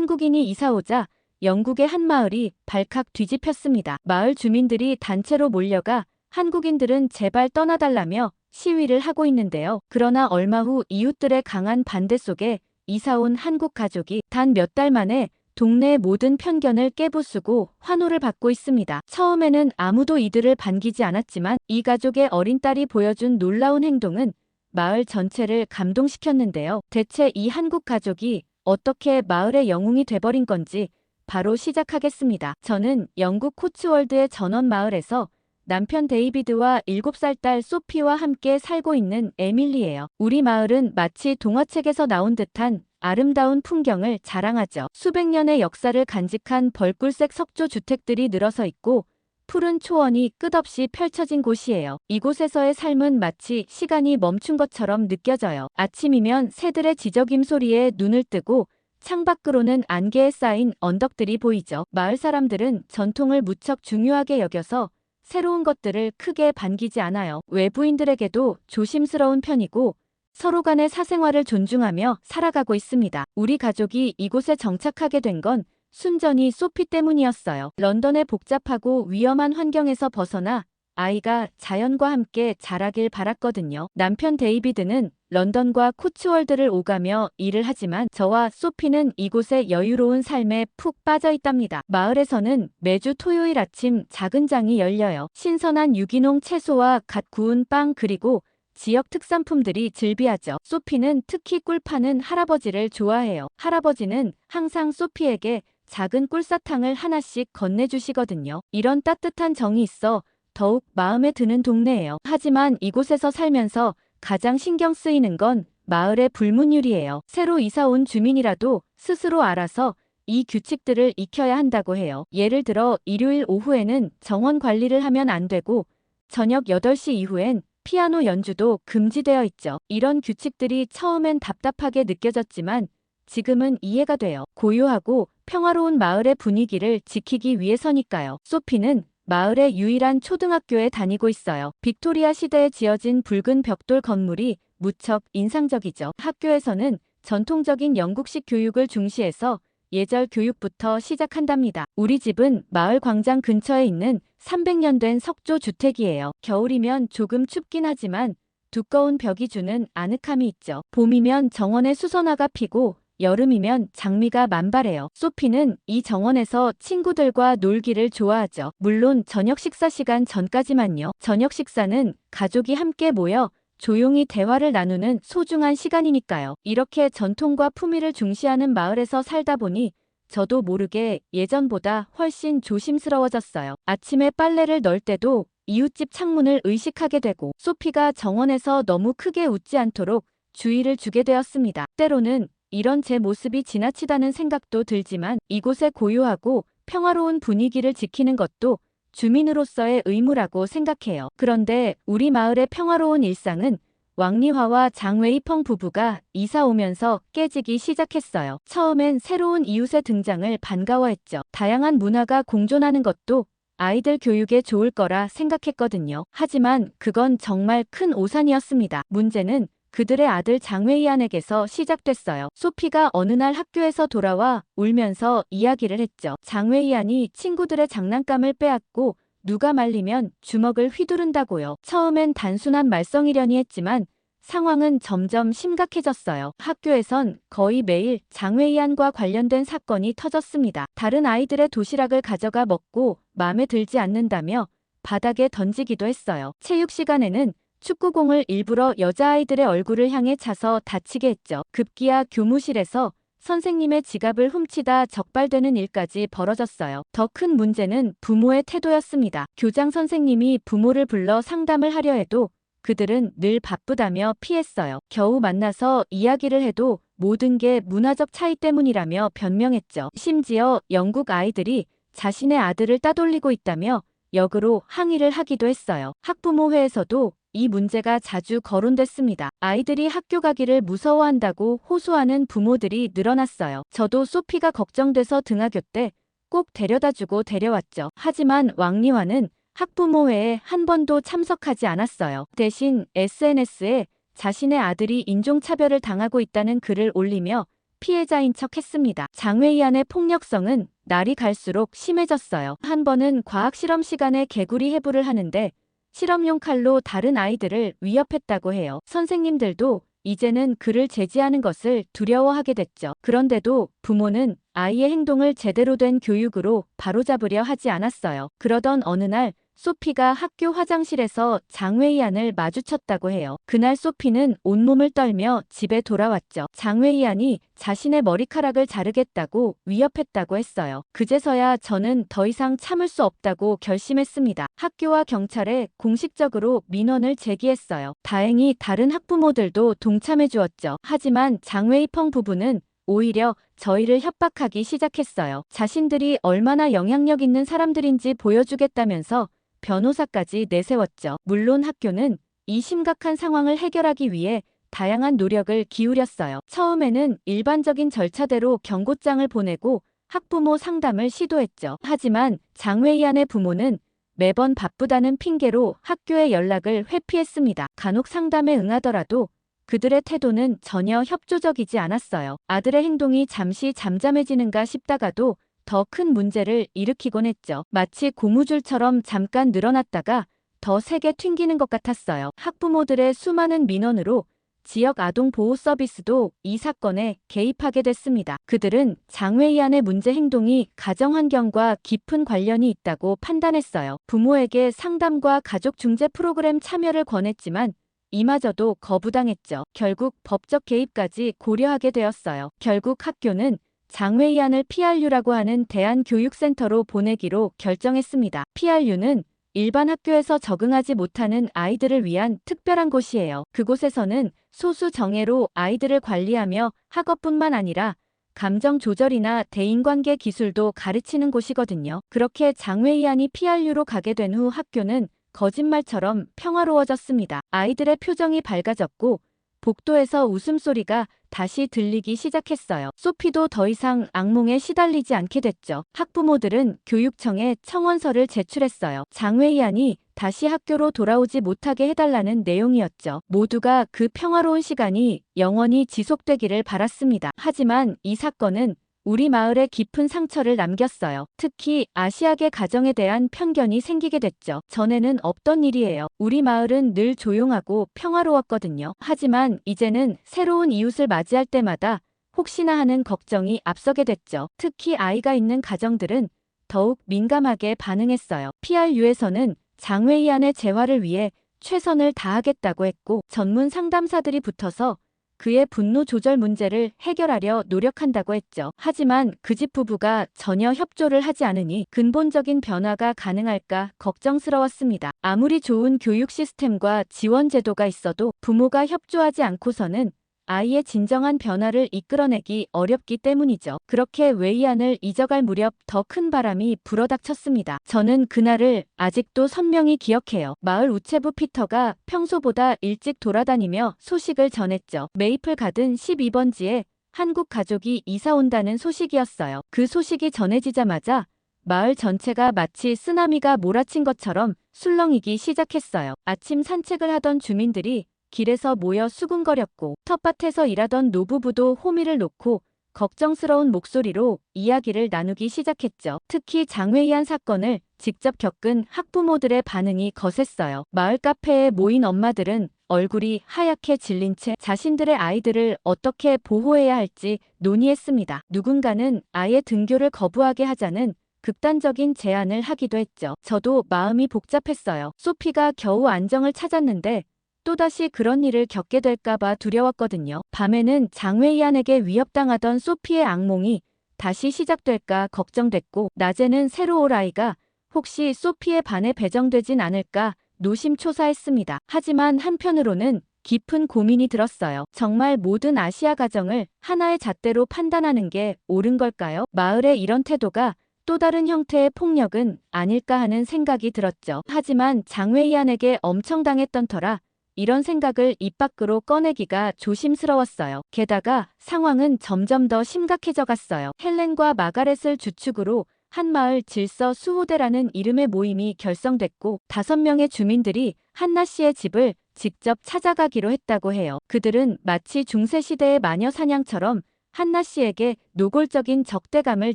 한국인이 이사 오자 영국의 한 마을이 발칵 뒤집혔습니다. 마을 주민들이 단체로 몰려가 한국인들은 제발 떠나달라며 시위를 하고 있는데요. 그러나 얼마 후 이웃들의 강한 반대 속에 이사 온 한국 가족이 단 몇 달 만에 동네의 모든 편견을 깨부수고 환호를 받고 있습니다. 처음에는 아무도 이들을 반기지 않았지만 이 가족의 어린 딸이 보여준 놀라운 행동은 마을 전체를 감동시켰는데요. 대체 이 한국 가족이 어떻게 마을의 영웅이 돼버린 건지 바로 시작하겠습니다. 저는 영국 코츠월드의 전원 마을에서 남편 데이비드와 7살 딸 소피와 함께 살고 있는 에밀리예요. 우리 마을은 마치 동화책에서 나온 듯한 아름다운 풍경을 자랑하죠. 수백 년의 역사를 간직한 벌꿀색 석조 주택들이 늘어서 있고 푸른 초원이 끝없이 펼쳐진 곳이에요. 이곳에서의 삶은 마치 시간이 멈춘 것처럼 느껴져요. 아침이면 새들의 지저귐 소리에 눈을 뜨고 창밖으로는 안개에 쌓인 언덕들이 보이죠. 마을 사람들은 전통을 무척 중요하게 여겨서 새로운 것들을 크게 반기지 않아요. 외부인들에게도 조심스러운 편이고 서로 간의 사생활을 존중하며 살아가고 있습니다. 우리 가족이 이곳에 정착하게 된 건 순전히 소피 때문이었어요. 런던의 복잡하고 위험한 환경에서 벗어나 아이가 자연과 함께 자라길 바랐거든요. 남편 데이비드는 런던과 코츠월드를 오가며 일을 하지만 저와 소피는 이곳의 여유로운 삶에 푹 빠져 있답니다. 마을에서는 매주 토요일 아침 작은 장이 열려요. 신선한 유기농 채소와 갓 구운 빵 그리고 지역 특산품들이 즐비하죠. 소피는 특히 꿀 파는 할아버지를 좋아해요. 할아버지는 항상 소피에게 작은 꿀사탕을 하나씩 건네주시거든요. 이런 따뜻한 정이 있어 더욱 마음에 드는 동네예요. 하지만 이곳에서 살면서 가장 신경 쓰이는 건 마을의 불문율이에요. 새로 이사 온 주민이라도 스스로 알아서 이 규칙들을 익혀야 한다고 해요. 예를 들어 일요일 오후에는 정원 관리를 하면 안 되고 저녁 8시 이후엔 피아노 연주도 금지되어 있죠. 이런 규칙들이 처음엔 답답하게 느껴졌지만 지금은 이해가 돼요. 고요하고 평화로운 마을의 분위기를 지키기 위해서니까요. 소피는 마을의 유일한 초등학교에 다니고 있어요. 빅토리아 시대에 지어진 붉은 벽돌 건물이 무척 인상적이죠. 학교에서는 전통적인 영국식 교육을 중시해서 예절 교육부터 시작한답니다. 우리 집은 마을 광장 근처에 있는 300년 된 석조 주택이에요. 겨울이면 조금 춥긴 하지만 두꺼운 벽이 주는 아늑함이 있죠. 봄이면 정원에 수선화가 피고 여름이면 장미가 만발해요. 소피는 이 정원에서 친구들과 놀기를 좋아하죠. 물론 저녁 식사 시간 전까지만요. 저녁 식사는 가족이 함께 모여 조용히 대화를 나누는 소중한 시간이니까요. 이렇게 전통과 품위를 중시하는 마을에서 살다 보니 저도 모르게 예전보다 훨씬 조심스러워졌어요. 아침에 빨래를 널 때도 이웃집 창문을 의식하게 되고 소피가 정원에서 너무 크게 웃지 않도록 주의를 주게 되었습니다. 때로는 이런 제 모습이 지나치다는 생각도 들지만 이곳의 고요하고 평화로운 분위기를 지키는 것도 주민으로서의 의무라고 생각해요. 그런데 우리 마을의 평화로운 일상은 왕리화와 장웨이펑 부부가 이사 오면서 깨지기 시작했어요. 처음엔 새로운 이웃의 등장을 반가워했죠. 다양한 문화가 공존하는 것도 아이들 교육에 좋을 거라 생각했거든요. 하지만 그건 정말 큰 오산이었습니다. 문제는 그들의 아들 장웨이안에게서 시작됐어요. 소피가 어느 날 학교에서 돌아와 울면서 이야기를 했죠. 장웨이안이 친구들의 장난감을 빼앗고 누가 말리면 주먹을 휘두른다고요. 처음엔 단순한 말썽이려니 했지만 상황은 점점 심각해졌어요. 학교에선 거의 매일 장웨이안과 관련된 사건이 터졌습니다. 다른 아이들의 도시락을 가져가 먹고 마음에 들지 않는다며 바닥에 던지기도 했어요. 체육 시간에는 축구공을 일부러 여자아이들의 얼굴을 향해 차서 다치게 했죠. 급기야 교무실에서 선생님의 지갑을 훔치다 적발되는 일까지 벌어졌어요. 더 큰 문제는 부모의 태도였습니다. 교장 선생님이 부모를 불러 상담을 하려 해도 그들은 늘 바쁘다며 피했어요. 겨우 만나서 이야기를 해도 모든 게 문화적 차이 때문이라며 변명했죠. 심지어 영국 아이들이 자신의 아들을 따돌리고 있다며 역으로 항의를 하기도 했어요. 학부모회에서도 이 문제가 자주 거론됐습니다. 아이들이 학교 가기를 무서워한다고 호소하는 부모들이 늘어났어요. 저도 소피가 걱정돼서 등하교 때 꼭 데려다주고 데려왔죠. 하지만 왕리화는 학부모회에 한 번도 참석하지 않았어요. 대신 SNS에 자신의 아들이 인종차별을 당하고 있다는 글을 올리며 피해자인 척 했습니다. 장외이안의 폭력성은 날이 갈수록 심해졌어요. 한 번은 과학 실험 시간에 개구리 해부를 하는데 실험용 칼로 다른 아이들을 위협했다고 해요. 선생님들도 이제는 그를 제지하는 것을 두려워하게 됐죠. 그런데도 부모는 아이의 행동을 제대로 된 교육으로 바로잡으려 하지 않았어요. 그러던 어느 날 소피가 학교 화장실에서 장외이안을 마주쳤다고 해요. 그날 소피는 온몸을 떨며 집에 돌아왔죠. 장외이안이 자신의 머리카락을 자르겠다고 위협했다고 했어요. 그제서야 저는 더 이상 참을 수 없다고 결심했습니다. 학교와 경찰에 공식적으로 민원을 제기했어요. 다행히 다른 학부모들도 동참해 주었죠. 하지만 장외이펑 부부는 오히려 저희를 협박하기 시작했어요. 자신들이 얼마나 영향력 있는 사람들인지 보여주겠다면서 변호사까지 내세웠죠. 물론 학교는 이 심각한 상황을 해결하기 위해 다양한 노력을 기울였어요. 처음에는 일반적인 절차대로 경고장을 보내고 학부모 상담을 시도했죠. 하지만 장외이안의 부모는 매번 바쁘다는 핑계로 학교에 연락을 회피했습니다. 간혹 상담에 응하더라도 그들의 태도는 전혀 협조적이지 않았어요. 아들의 행동이 잠시 잠잠해지는가 싶다가도 더 큰 문제를 일으키곤 했죠. 마치 고무줄처럼 잠깐 늘어났다가 더 세게 튕기는 것 같았어요. 학부모들의 수많은 민원으로 지역 아동 보호 서비스도 이 사건에 개입하게 됐습니다. 그들은 장외이안의 문제 행동이 가정 환경과 깊은 관련이 있다고 판단했어요. 부모에게 상담과 가족 중재 프로그램 참여를 권했지만 이마저도 거부당했죠. 결국 법적 개입까지 고려하게 되었어요. 결국 학교는 장외이안을 PRU라고 하는 대안교육센터로 보내기로 결정했습니다. PRU는 일반 학교에서 적응하지 못하는 아이들을 위한 특별한 곳이에요. 그곳에서는 소수 정예로 아이들을 관리하며 학업뿐만 아니라 감정 조절이나 대인관계 기술도 가르치는 곳이거든요. 그렇게 장외이안이 PRU로 가게 된 후 학교는 거짓말처럼 평화로워졌습니다. 아이들의 표정이 밝아졌고 복도에서 웃음소리가 다시 들리기 시작했어요. 소피도 더 이상 악몽에 시달리지 않게 됐죠. 학부모들은 교육청에 청원서를 제출했어요. 장외이안이 다시 학교로 돌아오지 못하게 해달라는 내용이었죠. 모두가 그 평화로운 시간이 영원히 지속되기를 바랐습니다. 하지만 이 사건은 우리 마을에 깊은 상처를 남겼어요. 특히 아시아계 가정에 대한 편견이 생기게 됐죠. 전에는 없던 일이에요. 우리 마을은 늘 조용하고 평화로웠거든요. 하지만 이제는 새로운 이웃을 맞이할 때마다 혹시나 하는 걱정이 앞서게 됐죠. 특히 아이가 있는 가정들은 더욱 민감하게 반응했어요. PRU에서는 장외이안의 재활을 위해 최선을 다하겠다고 했고 전문 상담사들이 붙어서 그의 분노 조절 문제를 해결하려 노력한다고 했죠. 하지만 그 집 부부가 전혀 협조를 하지 않으니 근본적인 변화가 가능할까 걱정스러웠습니다. 아무리 좋은 교육 시스템과 지원 제도가 있어도 부모가 협조하지 않고서는 아이의 진정한 변화를 이끌어내기 어렵기 때문이죠. 그렇게 웨이안을 잊어갈 무렵 더 큰 바람이 불어닥쳤습니다. 저는 그날을 아직도 선명히 기억해요. 마을 우체부 피터가 평소보다 일찍 돌아다니며 소식을 전했죠. 메이플 가든 12번지에 한국 가족이 이사 온다는 소식이었어요. 그 소식이 전해지자마자 마을 전체가 마치 쓰나미가 몰아친 것처럼 술렁이기 시작했어요. 아침 산책을 하던 주민들이 길에서 모여 수군거렸고 텃밭에서 일하던 노부부도 호미를 놓고 걱정스러운 목소리로 이야기를 나누기 시작했죠. 특히 장외이안 사건을 직접 겪은 학부모들의 반응이 거셌어요. 마을 카페에 모인 엄마들은 얼굴이 하얗게 질린 채 자신들의 아이들을 어떻게 보호해야 할지 논의했습니다. 누군가는 아예 등교를 거부하게 하자는 극단적인 제안을 하기도 했죠. 저도 마음이 복잡했어요. 소피가 겨우 안정을 찾았는데 또다시 그런 일을 겪게 될까봐 두려웠거든요. 밤에는 장외이안에게 위협당하던 소피의 악몽이 다시 시작될까 걱정됐고 낮에는 새로 올 아이가 혹시 소피의 반에 배정되진 않을까 노심초사했습니다. 하지만 한편으로는 깊은 고민이 들었어요. 정말 모든 아시아 가정을 하나의 잣대로 판단하는 게 옳은 걸까요? 마을의 이런 태도가 또 다른 형태의 폭력은 아닐까 하는 생각이 들었죠. 하지만 장외이안에게 엄청 당했던 터라 이런 생각을 입 밖으로 꺼내기가 조심스러웠어요. 게다가 상황은 점점 더 심각해져 갔어요. 헬렌과 마가렛을 주축으로 한마을 질서 수호대라는 이름의 모임이 결성됐고 5명의 주민들이 한나 씨의 집을 직접 찾아가기로 했다고 해요. 그들은 마치 중세시대의 마녀 사냥처럼 한나 씨에게 노골적인 적대감을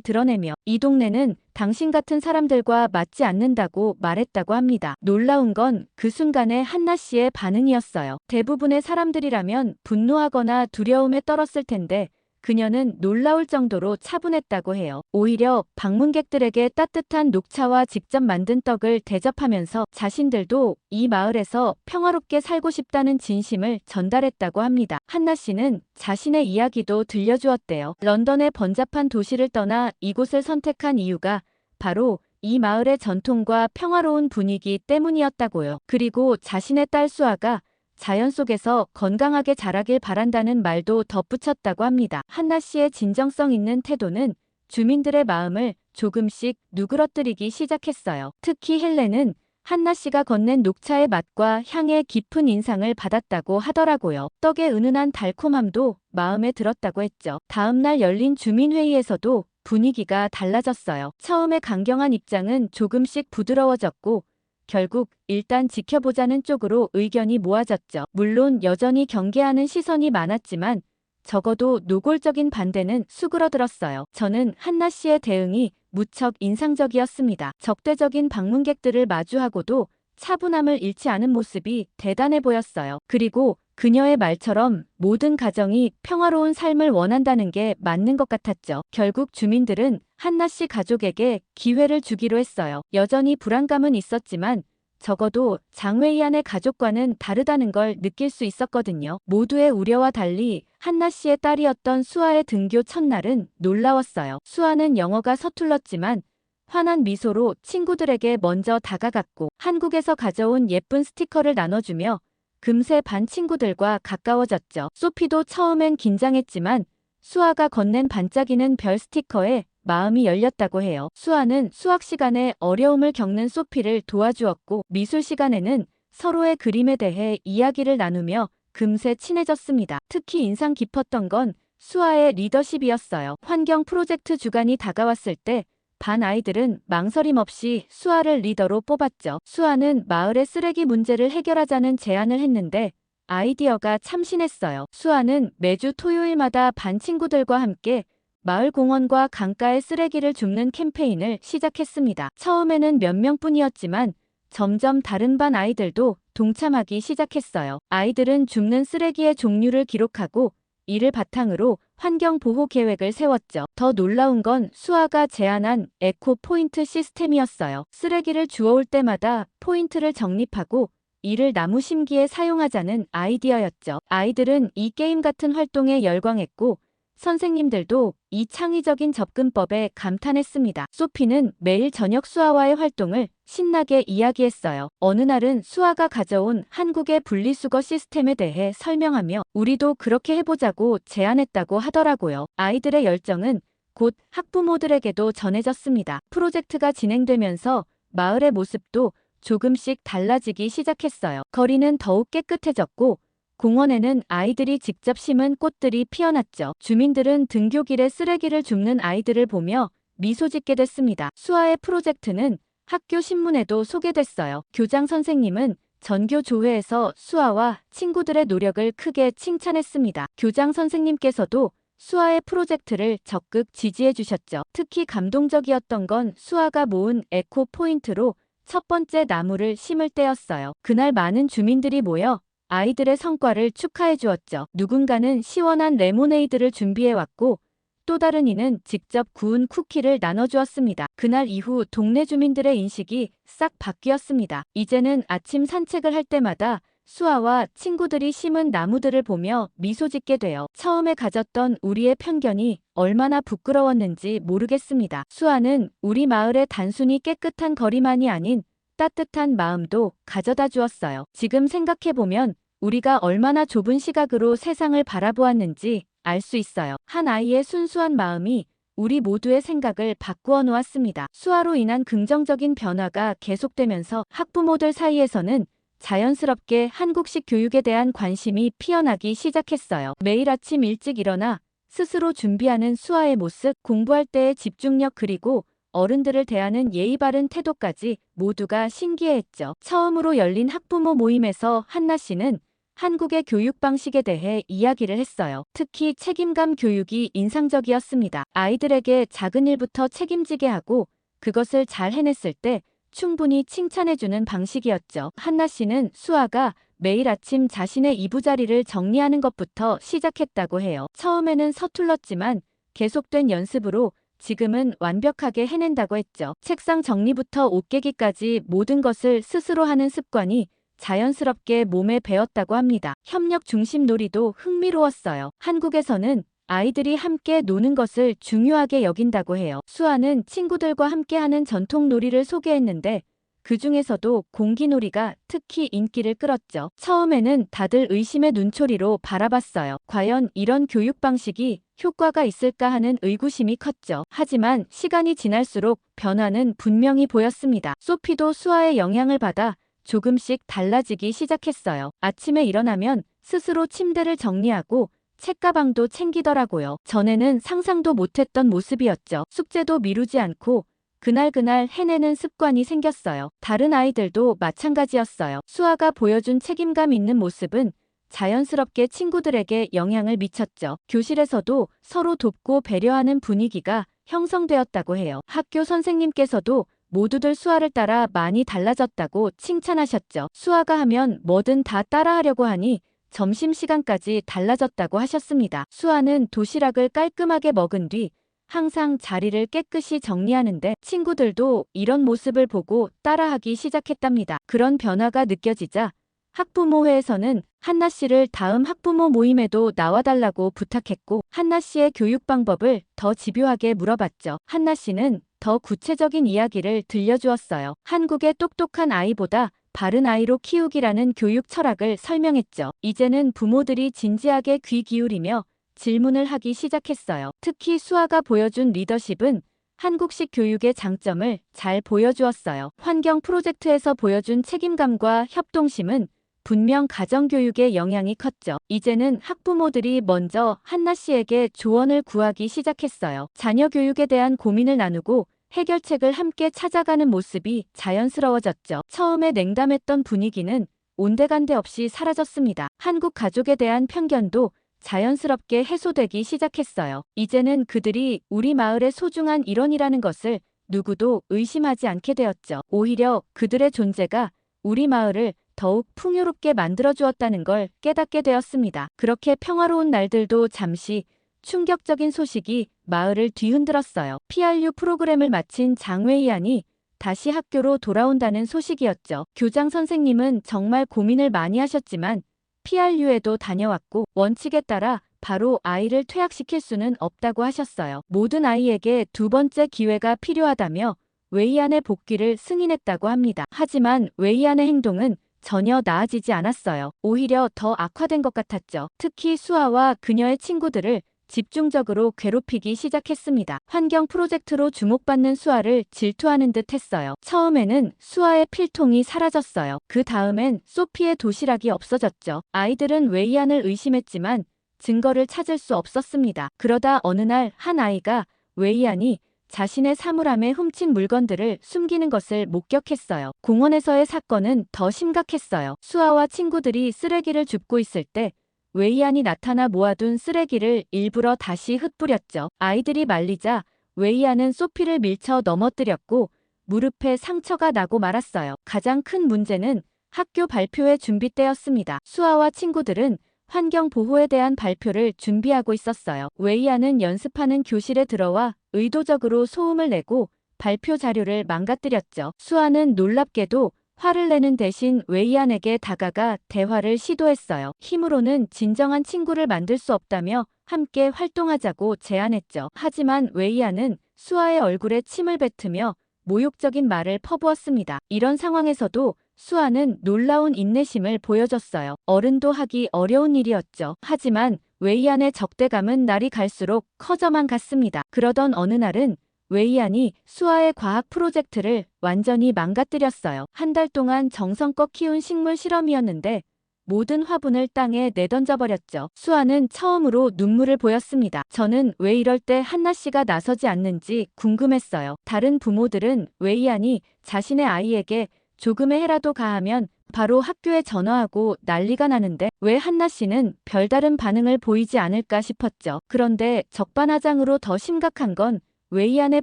드러내며 이 동네는 당신 같은 사람들과 맞지 않는다고 말했다고 합니다. 놀라운 건 그 순간의 한나 씨의 반응이었어요. 대부분의 사람들이라면 분노하거나 두려움에 떨었을 텐데 그녀는 놀라울 정도로 차분했다고 해요. 오히려 방문객들에게 따뜻한 녹차와 직접 만든 떡을 대접하면서 자신들도 이 마을에서 평화롭게 살고 싶다는 진심을 전달했다고 합니다. 한나 씨는 자신의 이야기도 들려주었대요. 런던의 번잡한 도시를 떠나 이곳을 선택한 이유가 바로 이 마을의 전통과 평화로운 분위기 때문이었다고요. 그리고 자신의 딸 수아가 자연 속에서 건강하게 자라길 바란다는 말도 덧붙였다고 합니다. 한나 씨의 진정성 있는 태도는 주민들의 마음을 조금씩 누그러뜨리기 시작했어요. 특히 헬렌은 한나 씨가 건넨 녹차의 맛과 향에 깊은 인상을 받았다고 하더라고요. 떡의 은은한 달콤함도 마음에 들었다고 했죠. 다음 날 열린 주민회의에서도 분위기가 달라졌어요. 처음에 강경한 입장은 조금씩 부드러워졌고 결국 일단 지켜보자는 쪽으로 의견이 모아졌죠. 물론 여전히 경계하는 시선이 많았지만 적어도 노골적인 반대는 수그러들었어요. 저는 한나 씨의 대응이 무척 인상적이었습니다. 적대적인 방문객들을 마주하고도 차분함을 잃지 않은 모습이 대단해 보였어요. 그리고 그녀의 말처럼 모든 가정이 평화로운 삶을 원한다는 게 맞는 것 같았죠. 결국 주민들은 한나 씨 가족에게 기회를 주기로 했어요. 여전히 불안감은 있었지만 적어도 장웨이안의 가족과는 다르다는 걸 느낄 수 있었거든요. 모두의 우려와 달리 한나 씨의 딸이었던 수아의 등교 첫날은 놀라웠어요. 수아는 영어가 서툴렀지만 환한 미소로 친구들에게 먼저 다가갔고 한국에서 가져온 예쁜 스티커를 나눠주며 금세 반 친구들과 가까워졌죠. 소피도 처음엔 긴장했지만 수아가 건넨 반짝이는 별 스티커에 마음이 열렸다고 해요. 수아는 수학 시간에 어려움을 겪는 소피를 도와주었고 미술 시간에는 서로의 그림에 대해 이야기를 나누며 금세 친해졌습니다. 특히 인상 깊었던 건 수아의 리더십이었어요. 환경 프로젝트 주간이 다가왔을 때 반 아이들은 망설임 없이 수아를 리더로 뽑았죠. 수아는 마을의 쓰레기 문제를 해결하자는 제안을 했는데 아이디어가 참신했어요. 수아는 매주 토요일마다 반 친구들과 함께 마을 공원과 강가의 쓰레기를 줍는 캠페인을 시작했습니다. 처음에는 몇 명뿐이었지만 점점 다른 반 아이들도 동참하기 시작했어요. 아이들은 줍는 쓰레기의 종류를 기록하고 이를 바탕으로 환경 보호 계획을 세웠죠. 더 놀라운 건 수아가 제안한 에코 포인트 시스템이었어요. 쓰레기를 주워올 때마다 포인트를 적립하고 이를 나무 심기에 사용하자는 아이디어였죠. 아이들은 이 게임 같은 활동에 열광했고 선생님들도 이 창의적인 접근법에 감탄했습니다. 소피는 매일 저녁 수아와의 활동을 신나게 이야기했어요. 어느 날은 수아가 가져온 한국의 분리수거 시스템에 대해 설명하며 우리도 그렇게 해보자고 제안했다고 하더라고요. 아이들의 열정은 곧 학부모들에게도 전해졌습니다. 프로젝트가 진행되면서 마을의 모습도 조금씩 달라지기 시작했어요. 거리는 더욱 깨끗해졌고 공원에는 아이들이 직접 심은 꽃들이 피어났죠. 주민들은 등교길에 쓰레기를 줍는 아이들을 보며 미소 짓게 됐습니다. 수아의 프로젝트는 학교 신문에도 소개됐어요. 교장 선생님은 전교 조회에서 수아와 친구들의 노력을 크게 칭찬했습니다. 교장 선생님께서도 수아의 프로젝트를 적극 지지해 주셨죠. 특히 감동적이었던 건 수아가 모은 에코 포인트로 첫 번째 나무를 심을 때였어요. 그날 많은 주민들이 모여 아이들의 성과를 축하해 주었죠. 누군가는 시원한 레모네이드를 준비해 왔고 또 다른 이는 직접 구운 쿠키를 나눠주었습니다. 그날 이후 동네 주민들의 인식이 싹 바뀌었습니다. 이제는 아침 산책을 할 때마다 수아와 친구들이 심은 나무들을 보며 미소 짓게 되어 처음에 가졌던 우리의 편견이 얼마나 부끄러웠는지 모르겠습니다. 수아는 우리 마을의 단순히 깨끗한 거리만이 아닌 따뜻한 마음도 가져다 주었어요. 지금 생각해보면 우리가 얼마나 좁은 시각으로 세상을 바라보았는지 알 수 있어요. 한 아이의 순수한 마음이 우리 모두의 생각을 바꾸어 놓았습니다. 수아로 인한 긍정적인 변화가 계속되면서 학부모들 사이에서는 자연스럽게 한국식 교육에 대한 관심이 피어나기 시작했어요. 매일 아침 일찍 일어나 스스로 준비하는 수아의 모습, 공부할 때의 집중력 그리고 어른들을 대하는 예의 바른 태도까지 모두가 신기해했죠. 처음으로 열린 학부모 모임에서 한나 씨는 한국의 교육 방식에 대해 이야기를 했어요. 특히 책임감 교육이 인상적이었습니다. 아이들에게 작은 일부터 책임지게 하고 그것을 잘 해냈을 때 충분히 칭찬해주는 방식이었죠. 한나 씨는 수아가 매일 아침 자신의 이부자리를 정리하는 것부터 시작했다고 해요. 처음에는 서툴렀지만 계속된 연습으로 지금은 완벽하게 해낸다고 했죠. 책상 정리부터 옷 깨기까지 모든 것을 스스로 하는 습관이 자연스럽게 몸에 배었다고 합니다. 협력 중심 놀이도 흥미로웠어요. 한국에서는 아이들이 함께 노는 것을 중요하게 여긴다고 해요. 수아는 친구들과 함께하는 전통 놀이를 소개했는데 그 중에서도 공기놀이가 특히 인기를 끌었죠. 처음에는 다들 의심의 눈초리로 바라봤어요. 과연 이런 교육 방식이 효과가 있을까 하는 의구심이 컸죠. 하지만 시간이 지날수록 변화는 분명히 보였습니다. 소피도 수아의 영향을 받아 조금씩 달라지기 시작했어요. 아침에 일어나면 스스로 침대를 정리하고 책가방도 챙기더라고요. 전에는 상상도 못했던 모습이었죠. 숙제도 미루지 않고 그날그날 해내는 습관이 생겼어요. 다른 아이들도 마찬가지였어요. 수아가 보여준 책임감 있는 모습은 자연스럽게 친구들에게 영향을 미쳤죠. 교실에서도 서로 돕고 배려하는 분위기가 형성되었다고 해요. 학교 선생님께서도 모두들 수아를 따라 많이 달라졌다고 칭찬하셨죠. 수아가 하면 뭐든 다 따라하려고 하니 점심시간까지 달라졌다고 하셨습니다. 수아는 도시락을 깔끔하게 먹은 뒤 항상 자리를 깨끗이 정리하는데 친구들도 이런 모습을 보고 따라하기 시작했답니다. 그런 변화가 느껴지자 학부모회에서는 한나 씨를 다음 학부모 모임에도 나와달라고 부탁했고 한나 씨의 교육 방법을 더 집요하게 물어봤죠. 한나 씨는 더 구체적인 이야기를 들려주었어요. 한국의 똑똑한 아이보다 바른 아이로 키우기라는 교육 철학을 설명했죠. 이제는 부모들이 진지하게 귀 기울이며 질문을 하기 시작했어요. 특히 수아가 보여준 리더십은 한국식 교육의 장점을 잘 보여주었어요. 환경 프로젝트에서 보여준 책임감과 협동심은 분명 가정교육의 영향이 컸죠. 이제는 학부모들이 먼저 한나 씨에게 조언을 구하기 시작했어요. 자녀 교육에 대한 고민을 나누고 해결책을 함께 찾아가는 모습이 자연스러워졌죠. 처음에 냉담했던 분위기는 온데간데 없이 사라졌습니다. 한국 가족에 대한 편견도 자연스럽게 해소되기 시작했어요. 이제는 그들이 우리 마을의 소중한 일원이라는 것을 누구도 의심하지 않게 되었죠. 오히려 그들의 존재가 우리 마을을 더욱 풍요롭게 만들어주었다는 걸 깨닫게 되었습니다. 그렇게 평화로운 날들도 잠시 충격적인 소식이 마을을 뒤흔들었어요. PRU 프로그램을 마친 장웨이안이 다시 학교로 돌아온다는 소식이었죠. 교장 선생님은 정말 고민을 많이 하셨지만 PRU에도 다녀왔고 원칙에 따라 바로 아이를 퇴학시킬 수는 없다고 하셨어요. 모든 아이에게 두 번째 기회가 필요하다며 웨이안의 복귀를 승인했다고 합니다. 하지만 웨이안의 행동은 전혀 나아지지 않았어요. 오히려 더 악화된 것 같았죠. 특히 수아와 그녀의 친구들을 집중적으로 괴롭히기 시작했습니다. 환경 프로젝트로 주목받는 수아를 질투하는 듯 했어요. 처음에는 수아의 필통이 사라졌어요. 그 다음엔 소피의 도시락이 없어졌죠. 아이들은 웨이안을 의심했지만 증거를 찾을 수 없었습니다. 그러다 어느 날 한 아이가 웨이안이 자신의 사물함에 훔친 물건들을 숨기는 것을 목격했어요. 공원에서의 사건은 더 심각했어요. 수아와 친구들이 쓰레기를 줍고 있을 때 웨이안이 나타나 모아둔 쓰레기를 일부러 다시 흩뿌렸죠. 아이들이 말리자 웨이안은 소피를 밀쳐 넘어뜨렸고 무릎에 상처가 나고 말았어요. 가장 큰 문제는 학교 발표회 준비 때였습니다. 수아와 친구들은 환경 보호에 대한 발표를 준비하고 있었어요. 웨이안은 연습하는 교실에 들어와 의도적으로 소음을 내고 발표 자료를 망가뜨렸죠. 수아는 놀랍게도 화를 내는 대신 웨이안에게 다가가 대화를 시도했어요. 힘으로는 진정한 친구를 만들 수 없다며 함께 활동하자고 제안했죠. 하지만 웨이안은 수아의 얼굴에 침을 뱉으며 모욕적인 말을 퍼부었습니다. 이런 상황에서도 수아는 놀라운 인내심을 보여줬어요. 어른도 하기 어려운 일이었죠. 하지만 웨이안의 적대감은 날이 갈수록 커져만 갔습니다. 그러던 어느 날은 웨이안이 수아의 과학 프로젝트를 완전히 망가뜨렸어요. 한 달 동안 정성껏 키운 식물 실험이었는데 모든 화분을 땅에 내던져버렸죠. 수아는 처음으로 눈물을 보였습니다. 저는 왜 이럴 때 한나 씨가 나서지 않는지 궁금했어요. 다른 부모들은 웨이안이 자신의 아이에게 조금의 해라도 가하면 바로 학교에 전화하고 난리가 나는데 왜 한나 씨는 별다른 반응을 보이지 않을까 싶었죠. 그런데 적반하장으로 더 심각한 건 웨이안의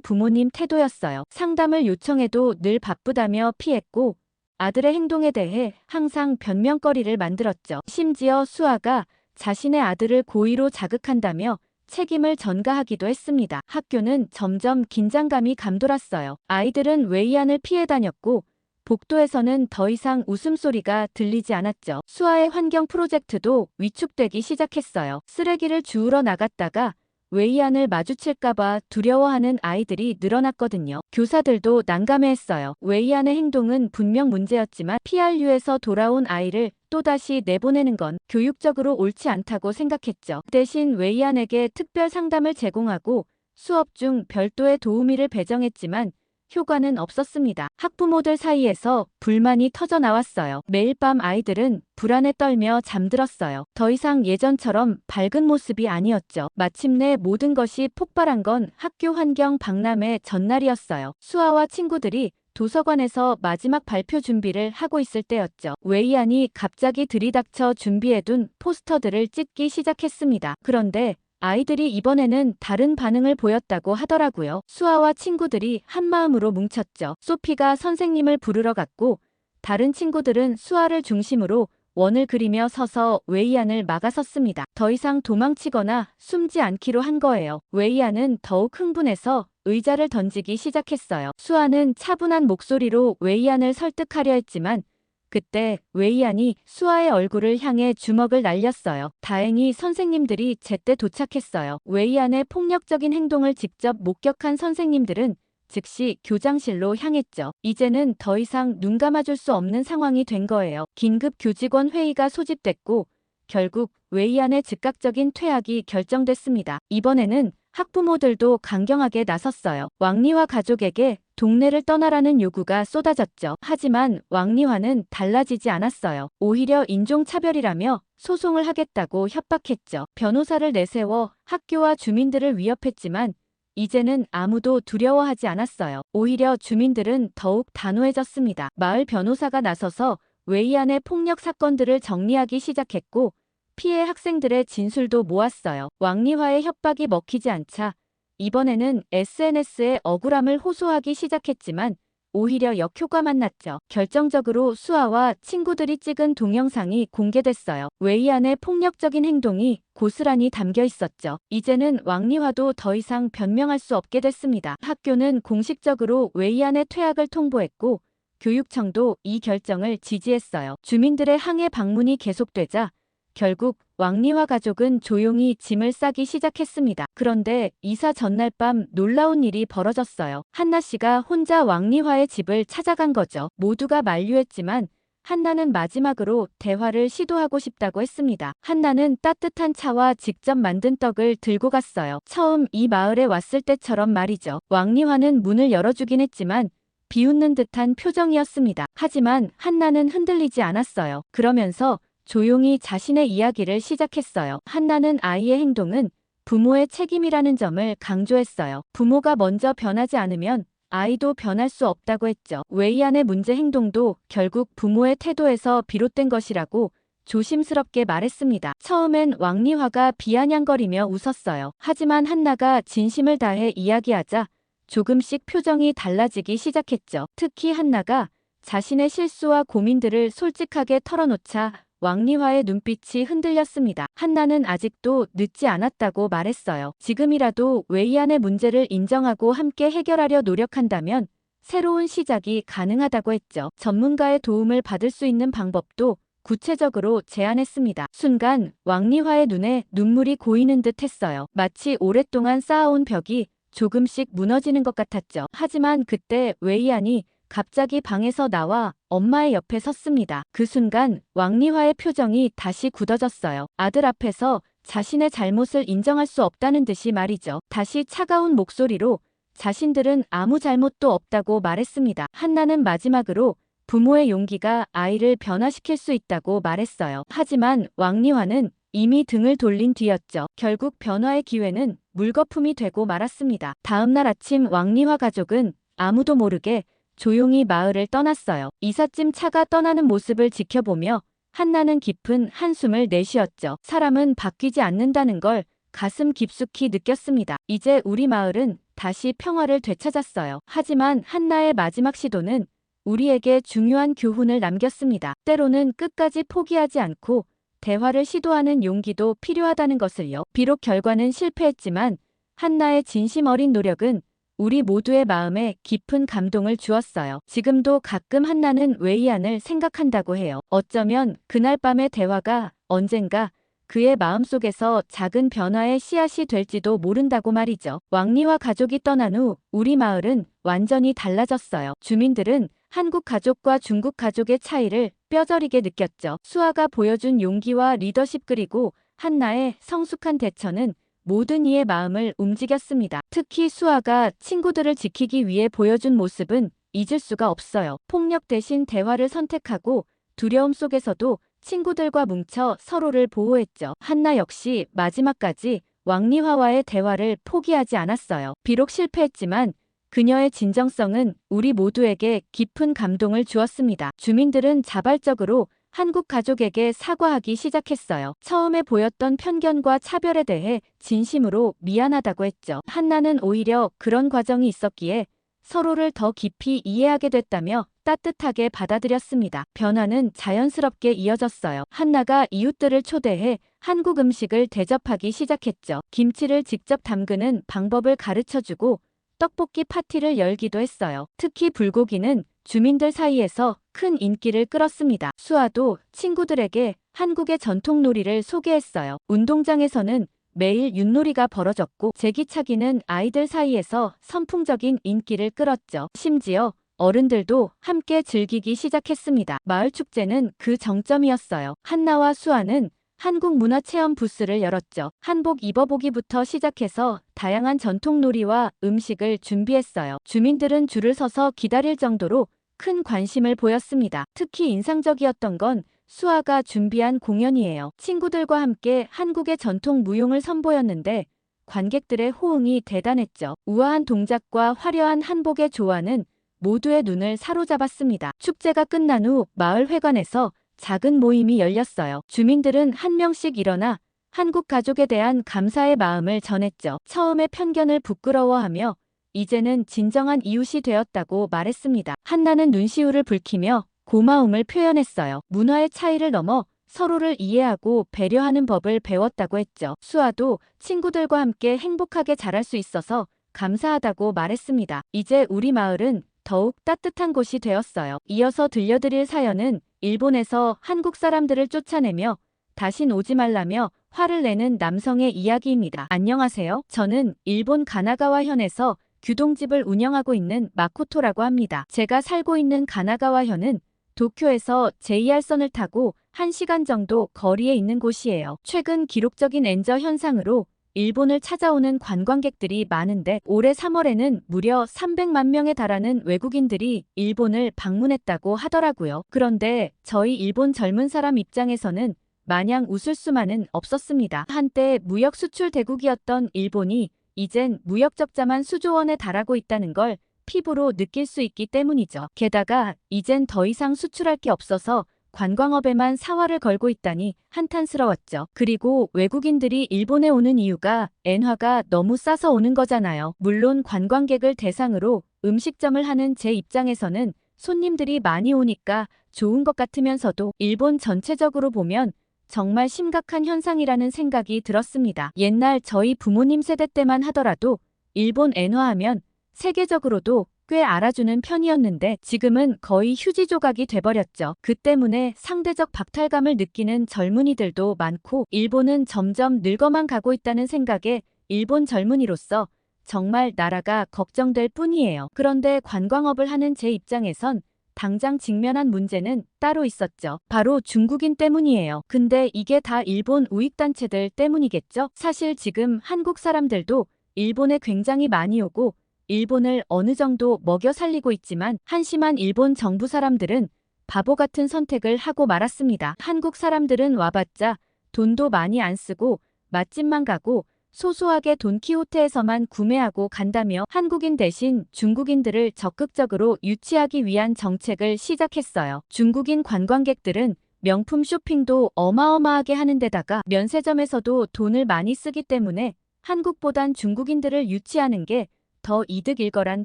부모님 태도였어요. 상담을 요청해도 늘 바쁘다며 피했고 아들의 행동에 대해 항상 변명거리를 만들었죠. 심지어 수아가 자신의 아들을 고의로 자극한다며 책임을 전가하기도 했습니다. 학교는 점점 긴장감이 감돌았어요. 아이들은 웨이안을 피해 다녔고 복도에서는 더 이상 웃음소리가 들리지 않았죠. 수아의 환경 프로젝트도 위축되기 시작했어요. 쓰레기를 주우러 나갔다가 웨이안을 마주칠까봐 두려워하는 아이들이 늘어났거든요. 교사들도 난감해했어요. 웨이안의 행동은 분명 문제였지만 PRU에서 돌아온 아이를 또다시 내보내는 건 교육적으로 옳지 않다고 생각했죠. 대신 웨이안에게 특별 상담을 제공하고 수업 중 별도의 도우미를 배정했지만 효과는 없었습니다. 학부모들 사이에서 불만이 터져 나왔어요. 매일 밤 아이들은 불안에 떨며 잠들었어요. 더 이상 예전처럼 밝은 모습이 아니었죠. 마침내 모든 것이 폭발한 건 학교 환경 박람회 전날이었어요. 수아와 친구들이 도서관에서 마지막 발표 준비를 하고 있을 때였죠. 웨이안이 갑자기 들이닥쳐 준비해둔 포스터들을 찢기 시작했습니다. 그런데 아이들이 이번에는 다른 반응을 보였다고 하더라고요. 수아와 친구들이 한마음으로 뭉쳤죠. 소피가 선생님을 부르러 갔고 다른 친구들은 수아를 중심으로 원을 그리며 서서 웨이안을 막아섰습니다. 더 이상 도망치거나 숨지 않기로 한 거예요. 웨이안은 더욱 흥분해서 의자를 던지기 시작했어요. 수아는 차분한 목소리로 웨이안을 설득하려 했지만 그때 웨이안이 수아의 얼굴을 향해 주먹을 날렸어요. 다행히 선생님들이 제때 도착했어요. 웨이안의 폭력적인 행동을 직접 목격한 선생님들은 즉시 교장실로 향했죠. 이제는 더 이상 눈 감아줄 수 없는 상황이 된 거예요. 긴급 교직원 회의가 소집됐고 결국 웨이안의 즉각적인 퇴학이 결정됐습니다. 이번에는 학부모들도 강경하게 나섰어요. 왕리화 가족에게 동네를 떠나라는 요구가 쏟아졌죠. 하지만 왕리화는 달라지지 않았어요. 오히려 인종차별이라며 소송을 하겠다고 협박했죠. 변호사를 내세워 학교와 주민들을 위협했지만 이제는 아무도 두려워하지 않았어요. 오히려 주민들은 더욱 단호해졌습니다. 마을 변호사가 나서서 웨이안의 폭력 사건들을 정리하기 시작했고 피해 학생들의 진술도 모았어요. 왕리화의 협박이 먹히지 않자 이번에는 SNS에 억울함을 호소하기 시작했지만 오히려 역효과만 났죠. 결정적으로 수아와 친구들이 찍은 동영상이 공개됐어요. 웨이안의 폭력적인 행동이 고스란히 담겨 있었죠. 이제는 왕리화도 더 이상 변명할 수 없게 됐습니다. 학교는 공식적으로 웨이안의 퇴학을 통보했고 교육청도 이 결정을 지지했어요. 주민들의 항해 방문이 계속되자 결국 왕리화 가족은 조용히 짐을 싸기 시작했습니다. 그런데 이사 전날 밤 놀라운 일이 벌어졌어요. 한나 씨가 혼자 왕리화의 집을 찾아간 거죠. 모두가 만류했지만 한나는 마지막으로 대화를 시도하고 싶다고 했습니다. 한나는 따뜻한 차와 직접 만든 떡을 들고 갔어요. 처음 이 마을에 왔을 때처럼 말이죠. 왕리화는 문을 열어주긴 했지만 비웃는 듯한 표정이었습니다. 하지만 한나는 흔들리지 않았어요. 그러면서 조용히 자신의 이야기를 시작했어요. 한나는 아이의 행동은 부모의 책임이라는 점을 강조했어요. 부모가 먼저 변하지 않으면 아이도 변할 수 없다고 했죠. 웨이안의 문제 행동도 결국 부모의 태도에서 비롯된 것이라고 조심스럽게 말했습니다. 처음엔 왕리화가 비아냥거리며 웃었어요. 하지만 한나가 진심을 다해 이야기하자 조금씩 표정이 달라지기 시작했죠. 특히 한나가 자신의 실수와 고민들을 솔직하게 털어놓자 왕리화의 눈빛이 흔들렸습니다. 한나는 아직도 늦지 않았다고 말했어요. 지금이라도 웨이안의 문제를 인정하고 함께 해결하려 노력한다면 새로운 시작이 가능하다고 했죠. 전문가의 도움을 받을 수 있는 방법도 구체적으로 제안했습니다. 순간 왕리화의 눈에 눈물이 고이는 듯 했어요. 마치 오랫동안 쌓아온 벽이 조금씩 무너지는 것 같았죠. 하지만 그때 웨이안이 갑자기 방에서 나와 엄마의 옆에 섰습니다. 그 순간 왕리화의 표정이 다시 굳어졌어요. 아들 앞에서 자신의 잘못을 인정할 수 없다는 듯이 말이죠. 다시 차가운 목소리로 자신들은 아무 잘못도 없다고 말했습니다. 한나는 마지막으로 부모의 용기가 아이를 변화시킬 수 있다고 말했어요. 하지만 왕리화는 이미 등을 돌린 뒤였죠. 결국 변화의 기회는 물거품이 되고 말았습니다. 다음 날 아침 왕리화 가족은 아무도 모르게 조용히 마을을 떠났어요. 이삿짐 차가 떠나는 모습을 지켜보며 한나는 깊은 한숨을 내쉬었죠. 사람은 바뀌지 않는다는 걸 가슴 깊숙이 느꼈습니다. 이제 우리 마을은 다시 평화를 되찾았어요. 하지만 한나의 마지막 시도는 우리에게 중요한 교훈을 남겼습니다. 때로는 끝까지 포기하지 않고 대화를 시도하는 용기도 필요하다는 것을요. 비록 결과는 실패했지만 한나의 진심 어린 노력은 우리 모두의 마음에 깊은 감동을 주었어요. 지금도 가끔 한나는 웨이안을 생각한다고 해요. 어쩌면 그날 밤의 대화가 언젠가 그의 마음속에서 작은 변화의 씨앗이 될지도 모른다고 말이죠. 왕리와 가족이 떠난 후 우리 마을은 완전히 달라졌어요. 주민들은 한국 가족과 중국 가족의 차이를 뼈저리게 느꼈죠. 수아가 보여준 용기와 리더십 그리고 한나의 성숙한 대처는 모든 이의 마음을 움직였습니다. 특히 수아가 친구들을 지키기 위해 보여준 모습은 잊을 수가 없어요. 폭력 대신 대화를 선택하고 두려움 속에서도 친구들과 뭉쳐 서로를 보호했죠. 한나 역시 마지막까지 왕리화와의 대화를 포기하지 않았어요. 비록 실패했지만 그녀의 진정성은 우리 모두에게 깊은 감동을 주었습니다. 주민들은 자발적으로 한국 가족에게 사과하기 시작했어요. 처음에 보였던 편견과 차별에 대해 진심으로 미안하다고 했죠. 한나는 오히려 그런 과정이 있었기에 서로를 더 깊이 이해하게 됐다며 따뜻하게 받아들였습니다. 변화는 자연스럽게 이어졌어요. 한나가 이웃들을 초대해 한국 음식을 대접하기 시작했죠. 김치를 직접 담그는 방법을 가르쳐주고 떡볶이 파티를 열기도 했어요. 특히 불고기는 주민들 사이에서 큰 인기를 끌었습니다. 수아도 친구들에게 한국의 전통 놀이를 소개했어요. 운동장에서는 매일 윷놀이가 벌어졌고 제기차기는 아이들 사이에서 선풍적인 인기를 끌었죠. 심지어 어른들도 함께 즐기기 시작했습니다. 마을 축제는 그 정점이었어요. 한나와 수아는 한국 문화체험 부스를 열었죠. 한복 입어보기부터 시작해서 다양한 전통 놀이와 음식을 준비했어요. 주민들은 줄을 서서 기다릴 정도로 큰 관심을 보였습니다. 특히 인상적이었던 건 수아가 준비한 공연이에요. 친구들과 함께 한국의 전통 무용을 선보였는데 관객들의 호응이 대단했죠. 우아한 동작과 화려한 한복의 조화는 모두의 눈을 사로잡았습니다. 축제가 끝난 후 마을 회관에서 작은 모임이 열렸어요. 주민들은 한 명씩 일어나 한국 가족에 대한 감사의 마음을 전했죠. 처음에 편견을 부끄러워하며 이제는 진정한 이웃이 되었다고 말했습니다. 한나는 눈시울을 붉히며 고마움을 표현했어요. 문화의 차이를 넘어 서로를 이해하고 배려하는 법을 배웠다고 했죠. 수아도 친구들과 함께 행복하게 자랄 수 있어서 감사하다고 말했습니다. 이제 우리 마을은 더욱 따뜻한 곳이 되었어요. 이어서 들려드릴 사연은 일본에서 한국 사람들을 쫓아내며 다신 오지 말라며 화를 내는 남성의 이야기입니다. 안녕하세요. 저는 일본 가나가와 현에서 규동집을 운영하고 있는 마코토라고 합니다. 제가 살고 있는 가나가와 현은 도쿄에서 JR선을 타고 1시간 정도 거리에 있는 곳이에요. 최근 기록적인 엔저 현상으로 일본을 찾아오는 관광객들이 많은데 올해 3월에는 무려 300만 명에 달하는 외국인들이 일본을 방문했다고 하더라고요. 그런데 저희 일본 젊은 사람 입장에서는 마냥 웃을 수만은 없었습니다. 한때 무역 수출 대국이었던 일본이 이젠 무역 적자만 수조 원에 달하고 있다는 걸 피부로 느낄 수 있기 때문이죠. 게다가 이젠 더 이상 수출할 게 없어서 관광업에만 사활을 걸고 있다니 한탄스러웠죠. 그리고 외국인들이 일본에 오는 이유가 엔화가 너무 싸서 오는 거잖아요. 물론 관광객을 대상으로 음식점을 하는 제 입장에서는 손님들이 많이 오니까 좋은 것 같으면서도 일본 전체적으로 보면 정말 심각한 현상이라는 생각이 들었습니다. 옛날 저희 부모님 세대 때만 하더라도 일본 엔화하면 세계적으로도 꽤 알아주는 편이었는데 지금은 거의 휴지 조각이 돼버렸죠. 그 때문에 상대적 박탈감을 느끼는 젊은이들도 많고 일본은 점점 늙어만 가고 있다는 생각에 일본 젊은이로서 정말 나라가 걱정될 뿐이에요. 그런데 관광업을 하는 제 입장에선 당장 직면한 문제는 따로 있었죠. 바로 중국인 때문이에요. 근데 이게 다 일본 우익단체들 때문이겠죠? 사실 지금 한국 사람들도 일본에 굉장히 많이 오고 일본을 어느 정도 먹여 살리고 있지만 한심한 일본 정부 사람들은 바보 같은 선택을 하고 말았습니다. 한국 사람들은 와봤자 돈도 많이 안 쓰고 맛집만 가고 소소하게 돈키호테에서만 구매하고 간다며 한국인 대신 중국인들을 적극적으로 유치하기 위한 정책을 시작했어요. 중국인 관광객들은 명품 쇼핑도 어마어마하게 하는 데다가 면세점에서도 돈을 많이 쓰기 때문에 한국보단 중국인들을 유치하는 게 더 이득일 거란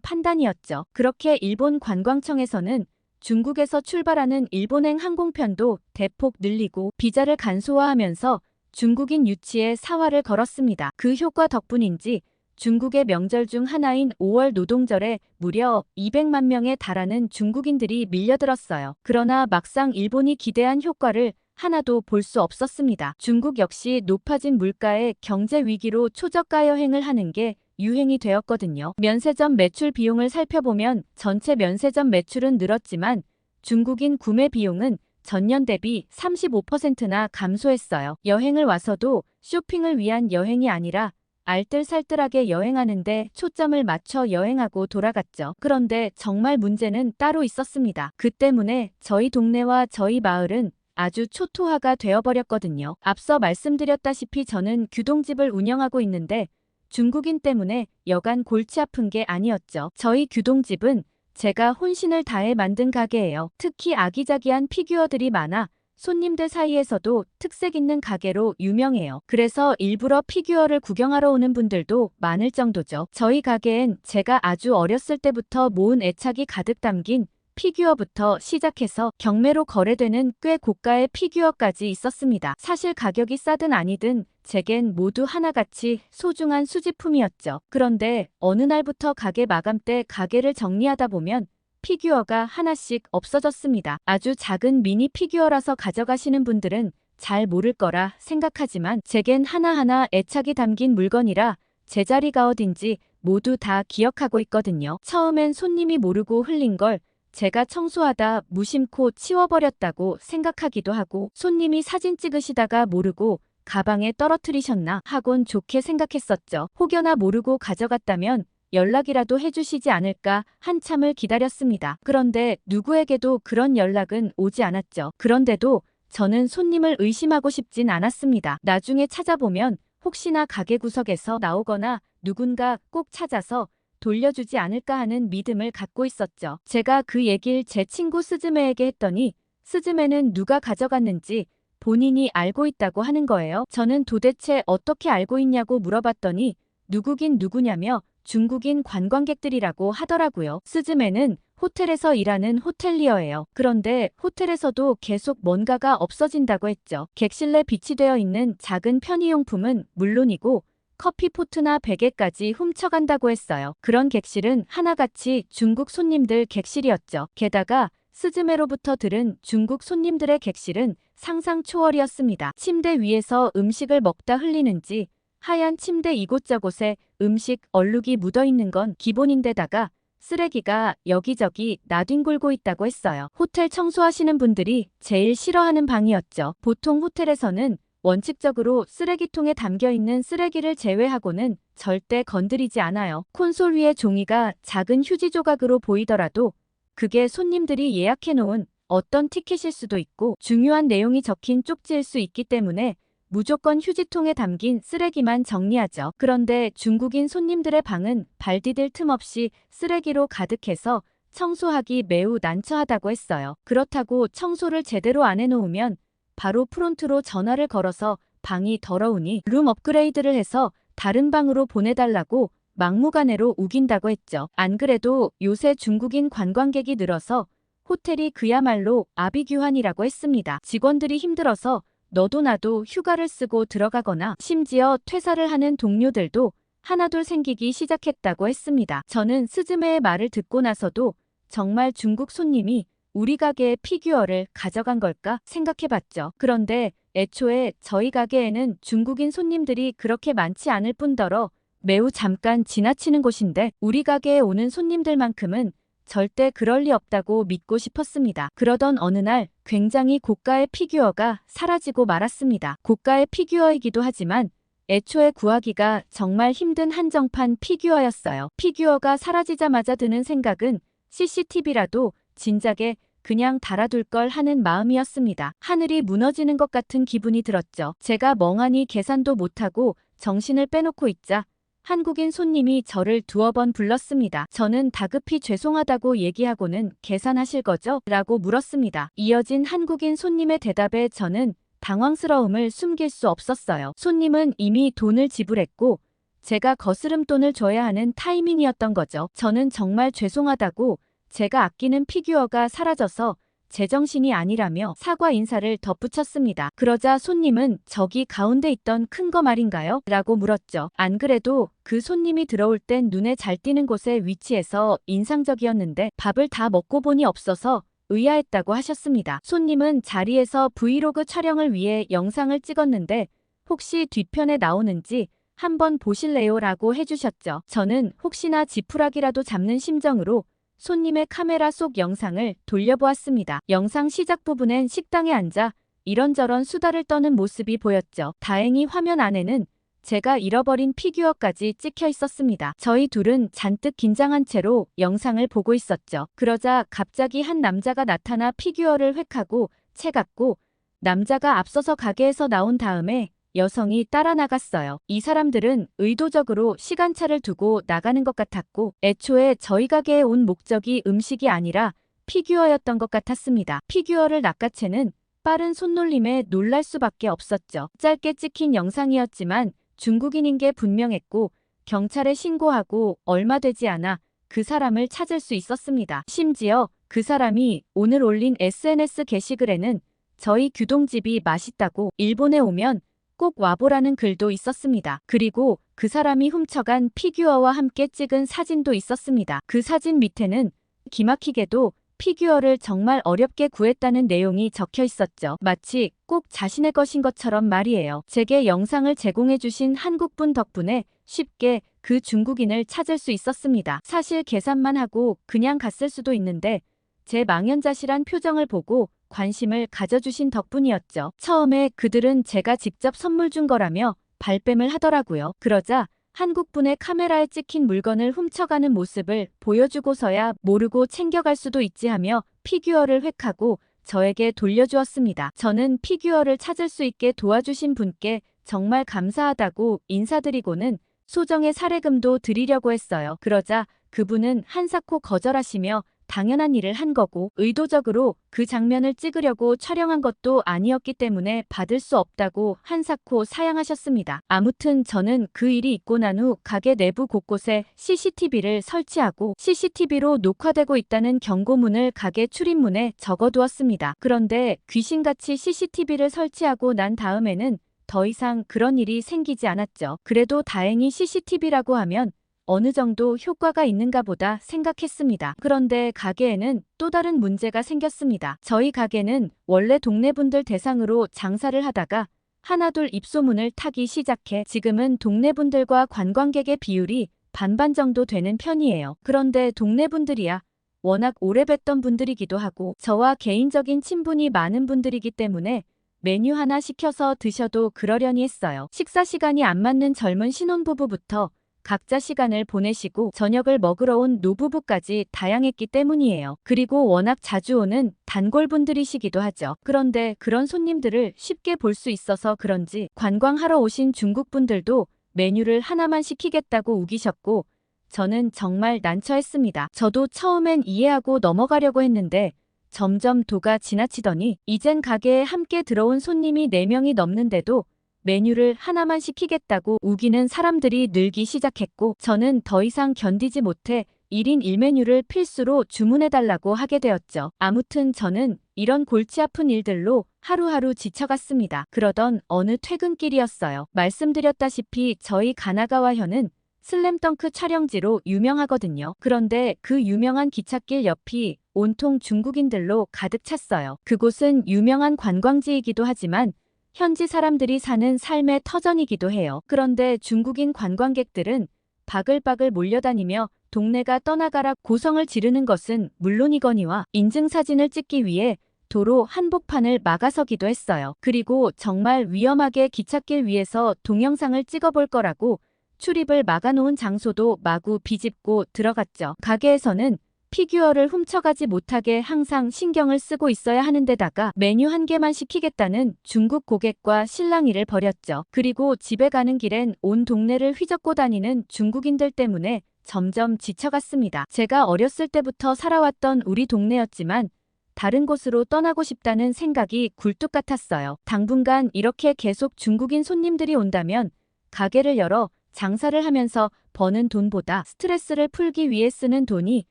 판단이었죠. 그렇게 일본 관광청에서는 중국에서 출발하는 일본행 항공편도 대폭 늘리고 비자를 간소화하면서 중국인 유치에 사활을 걸었습니다. 그 효과 덕분인지 중국의 명절 중 하나인 5월 노동절에 무려 200만 명에 달하는 중국인들이 밀려들었어요. 그러나 막상 일본이 기대한 효과를 하나도 볼 수 없었습니다. 중국 역시 높아진 물가에 경제 위기로 초저가 여행을 하는 게 유행이 되었거든요. 면세점 매출 비용을 살펴보면 전체 면세점 매출은 늘었지만 중국인 구매 비용은 전년 대비 35%나 감소했어요. 여행을 와서도 쇼핑을 위한 여행이 아니라 알뜰살뜰하게 여행하는데 초점을 맞춰 여행하고 돌아갔죠. 그런데 정말 문제는 따로 있었습니다. 그 때문에 저희 동네와 저희 마을은 아주 초토화가 되어버렸거든요. 앞서 말씀드렸다시피 저는 규동집을 운영하고 있는데 중국인 때문에 여간 골치 아픈 게 아니었죠. 저희 규동집은 제가 혼신을 다해 만든 가게예요. 특히 아기자기한 피규어들이 많아 손님들 사이에서도 특색 있는 가게로 유명해요. 그래서 일부러 피규어를 구경하러 오는 분들도 많을 정도죠. 저희 가게엔 제가 아주 어렸을 때부터 모은 애착이 가득 담긴 피규어부터 시작해서 경매로 거래되는 꽤 고가의 피규어까지 있었습니다. 사실 가격이 싸든 아니든 제겐 모두 하나같이 소중한 수집품이었죠. 그런데 어느 날부터 가게 마감 때 가게를 정리하다 보면 피규어가 하나씩 없어졌습니다. 아주 작은 미니 피규어라서 가져가시는 분들은 잘 모를 거라 생각하지만 제겐 하나하나 애착이 담긴 물건이라 제자리가 어딘지 모두 다 기억하고 있거든요. 처음엔 손님이 모르고 흘린 걸 제가 청소하다 무심코 치워버렸다고 생각하기도 하고 손님이 사진 찍으시다가 모르고 가방에 떨어뜨리셨나 하곤 좋게 생각했었죠. 혹여나 모르고 가져갔다면 연락이라도 해주시지 않을까 한참을 기다렸습니다. 그런데 누구에게도 그런 연락은 오지 않았죠. 그런데도 저는 손님을 의심하고 싶진 않았습니다. 나중에 찾아보면 혹시나 가게 구석에서 나오거나 누군가 꼭 찾아서 돌려주지 않을까 하는 믿음을 갖고 있었죠. 제가 그 얘기를 제 친구 스즈메에게 했더니 스즈메는 누가 가져갔는지 본인이 알고 있다고 하는 거예요. 저는 도대체 어떻게 알고 있냐고 물어봤더니 누구긴 누구냐며 중국인 관광객들이라고 하더라고요. 스즈메는 호텔에서 일하는 호텔리어예요. 그런데 호텔에서도 계속 뭔가가 없어진다고 했죠. 객실 내 비치되어 있는 작은 편의용품은 물론이고 커피포트나 베개까지 훔쳐간다고 했어요. 그런 객실은 하나같이 중국 손님들 객실이었죠. 게다가 스즈메로부터 들은 중국 손님들의 객실은 상상 초월이었습니다. 침대 위에서 음식을 먹다 흘리는지 하얀 침대 이곳저곳에 음식 얼룩이 묻어있는 건 기본인데다가 쓰레기가 여기저기 나뒹굴고 있다고 했어요. 호텔 청소하시는 분들이 제일 싫어하는 방이었죠. 보통 호텔에서는 원칙적으로 쓰레기통에 담겨있는 쓰레기를 제외하고는 절대 건드리지 않아요. 콘솔 위에 종이가 작은 휴지 조각으로 보이더라도 그게 손님들이 예약해놓은 어떤 티켓일 수도 있고 중요한 내용이 적힌 쪽지일 수 있기 때문에 무조건 휴지통에 담긴 쓰레기만 정리하죠. 그런데 중국인 손님들의 방은 발 디딜 틈 없이 쓰레기로 가득해서 청소하기 매우 난처하다고 했어요. 그렇다고 청소를 제대로 안 해놓으면 바로 프론트로 전화를 걸어서 방이 더러우니 룸 업그레이드를 해서 다른 방으로 보내달라고 막무가내로 우긴다고 했죠. 안 그래도 요새 중국인 관광객이 늘어서 호텔이 그야말로 아비규환이라고 했습니다. 직원들이 힘들어서 너도 나도 휴가를 쓰고 들어가거나 심지어 퇴사를 하는 동료들도 하나둘 생기기 시작했다고 했습니다. 저는 스즈메의 말을 듣고 나서도 정말 중국 손님이 우리 가게의 피규어를 가져간 걸까 생각해봤죠. 그런데 애초에 저희 가게에는 중국인 손님들이 그렇게 많지 않을 뿐더러 매우 잠깐 지나치는 곳인데 우리 가게에 오는 손님들만큼은 절대 그럴 리 없다고 믿고 싶었습니다. 그러던 어느 날 굉장히 고가의 피규어가 사라지고 말았습니다. 고가의 피규어이기도 하지만 애초에 구하기가 정말 힘든 한정판 피규어였어요. 피규어가 사라지자마자 드는 생각은 CCTV라도 진작에 그냥 달아둘 걸 하는 마음이었습니다. 하늘이 무너지는 것 같은 기분이 들었죠. 제가 멍하니 계산도 못하고 정신을 빼놓고 있자 한국인 손님이 저를 두어 번 불렀습니다. 저는 다급히 죄송하다고 얘기하고는 계산하실 거죠? 라고 물었습니다. 이어진 한국인 손님의 대답에 저는 당황스러움을 숨길 수 없었어요. 손님은 이미 돈을 지불했고 제가 거스름돈을 줘야 하는 타이밍이었던 거죠. 저는 정말 죄송하다고 제가 아끼는 피규어가 사라져서 제정신이 아니라며 사과 인사를 덧붙였습니다. 그러자 손님은 저기 가운데 있던 큰 거 말인가요? 라고 물었죠. 안 그래도 그 손님이 들어올 땐 눈에 잘 띄는 곳에 위치해서 인상적이었는데 밥을 다 먹고 보니 없어서 의아했다고 하셨습니다. 손님은 자리에서 브이로그 촬영을 위해 영상을 찍었는데 혹시 뒤편에 나오는지 한번 보실래요? 라고 해주셨죠. 저는 혹시나 지푸라기라도 잡는 심정으로 손님의 카메라 속 영상을 돌려보았습니다. 영상 시작 부분엔 식당에 앉아 이런저런 수다를 떠는 모습이 보였죠. 다행히 화면 안에는 제가 잃어버린 피규어까지 찍혀 있었습니다. 저희 둘은 잔뜩 긴장한 채로 영상을 보고 있었죠. 그러자 갑자기 한 남자가 나타나 피규어를 획하고 채갔고 남자가 앞서서 가게에서 나온 다음에 여성이 따라 나갔어요. 이 사람들은 의도적으로 시간차를 두고 나가는 것 같았고 애초에 저희 가게에 온 목적이 음식이 아니라 피규어였던 것 같았습니다. 피규어를 낚아채는 빠른 손놀림에 놀랄 수밖에 없었죠. 짧게 찍힌 영상이었지만 중국인인 게 분명했고 경찰에 신고하고 얼마 되지 않아 그 사람을 찾을 수 있었습니다. 심지어 그 사람이 오늘 올린 SNS 게시글에는 저희 규동집이 맛있다고 일본에 오면 꼭 와보라는 글도 있었습니다. 그리고 그 사람이 훔쳐간 피규어와 함께 찍은 사진도 있었습니다. 그 사진 밑에는 기막히게도 피규어를 정말 어렵게 구했다는 내용이 적혀 있었죠. 마치 꼭 자신의 것인 것처럼 말이에요. 제게 영상을 제공해주신 한국분 덕분에 쉽게 그 중국인을 찾을 수 있었습니다. 사실 계산만 하고 그냥 갔을 수도 있는데 제 망연자실한 표정을 보고 관심을 가져주신 덕분이었죠. 처음에 그들은 제가 직접 선물 준 거라며 발뺌을 하더라고요. 그러자 한국분의 카메라에 찍힌 물건을 훔쳐가는 모습을 보여주고서야 모르고 챙겨갈 수도 있지 하며 피규어를 획하고 저에게 돌려주었습니다. 저는 피규어를 찾을 수 있게 도와주신 분께 정말 감사하다고 인사드리고는 소정의 사례금도 드리려고 했어요. 그러자 그분은 한사코 거절하시며 당연한 일을 한 거고 의도적으로 그 장면을 찍으려고 촬영한 것도 아니었기 때문에 받을 수 없다고 한사코 사양하셨습니다. 아무튼 저는 그 일이 있고 난 후 가게 내부 곳곳에 CCTV를 설치하고 CCTV로 녹화되고 있다는 경고문을 가게 출입문에 적어두었습니다. 그런데 귀신같이 CCTV를 설치하고 난 다음에는 더 이상 그런 일이 생기지 않았죠. 그래도 다행히 CCTV라고 하면 어느 정도 효과가 있는가 보다 생각했습니다. 그런데 가게에는 또 다른 문제가 생겼습니다. 저희 가게는 원래 동네 분들 대상으로 장사를 하다가 하나둘 입소문을 타기 시작해 지금은 동네 분들과 관광객의 비율이 반반 정도 되는 편이에요. 그런데 동네 분들이야 워낙 오래 뵀던 분들이기도 하고 저와 개인적인 친분이 많은 분들이기 때문에 메뉴 하나 시켜서 드셔도 그러려니 했어요. 식사 시간이 안 맞는 젊은 신혼부부부터 각자 시간을 보내시고 저녁을 먹으러 온 노부부까지 다양했기 때문이에요. 그리고 워낙 자주 오는 단골분들이시기도 하죠. 그런데 그런 손님들을 쉽게 볼 수 있어서 그런지 관광하러 오신 중국분들도 메뉴를 하나만 시키겠다고 우기셨고 저는 정말 난처했습니다. 저도 처음엔 이해하고 넘어가려고 했는데 점점 도가 지나치더니 이젠 가게에 함께 들어온 손님이 4명이 넘는데도 메뉴를 하나만 시키겠다고 우기는 사람들이 늘기 시작했고 저는 더 이상 견디지 못해 1인 1메뉴를 필수로 주문해달라고 하게 되었죠. 아무튼 저는 이런 골치 아픈 일들로 하루하루 지쳐갔습니다. 그러던 어느 퇴근길이었어요. 말씀드렸다시피 저희 가나가와현은 슬램덩크 촬영지로 유명하거든요. 그런데 그 유명한 기찻길 옆이 온통 중국인들로 가득 찼어요. 그곳은 유명한 관광지이기도 하지만 현지 사람들이 사는 삶의 터전이기도 해요. 그런데 중국인 관광객들은 바글바글 몰려다니며 동네가 떠나가라 고성을 지르는 것은 물론이거니와 인증사진을 찍기 위해 도로 한복판을 막아서기도 했어요. 그리고 정말 위험하게 기찻길 위에서 동영상을 찍어볼 거라고 출입을 막아놓은 장소도 마구 비집고 들어갔죠. 가게에서는 피규어를 훔쳐가지 못하게 항상 신경을 쓰고 있어야 하는 데다가 메뉴 한 개만 시키겠다는 중국 고객과 실랑이를 벌였죠. 그리고 집에 가는 길엔 온 동네를 휘젓고 다니는 중국인들 때문에 점점 지쳐갔습니다. 제가 어렸을 때부터 살아왔던 우리 동네였지만 다른 곳으로 떠나고 싶다는 생각이 굴뚝 같았어요. 당분간 이렇게 계속 중국인 손님들이 온다면 가게를 열어 장사를 하면서 버는 돈보다 스트레스를 풀기 위해 쓰는 돈이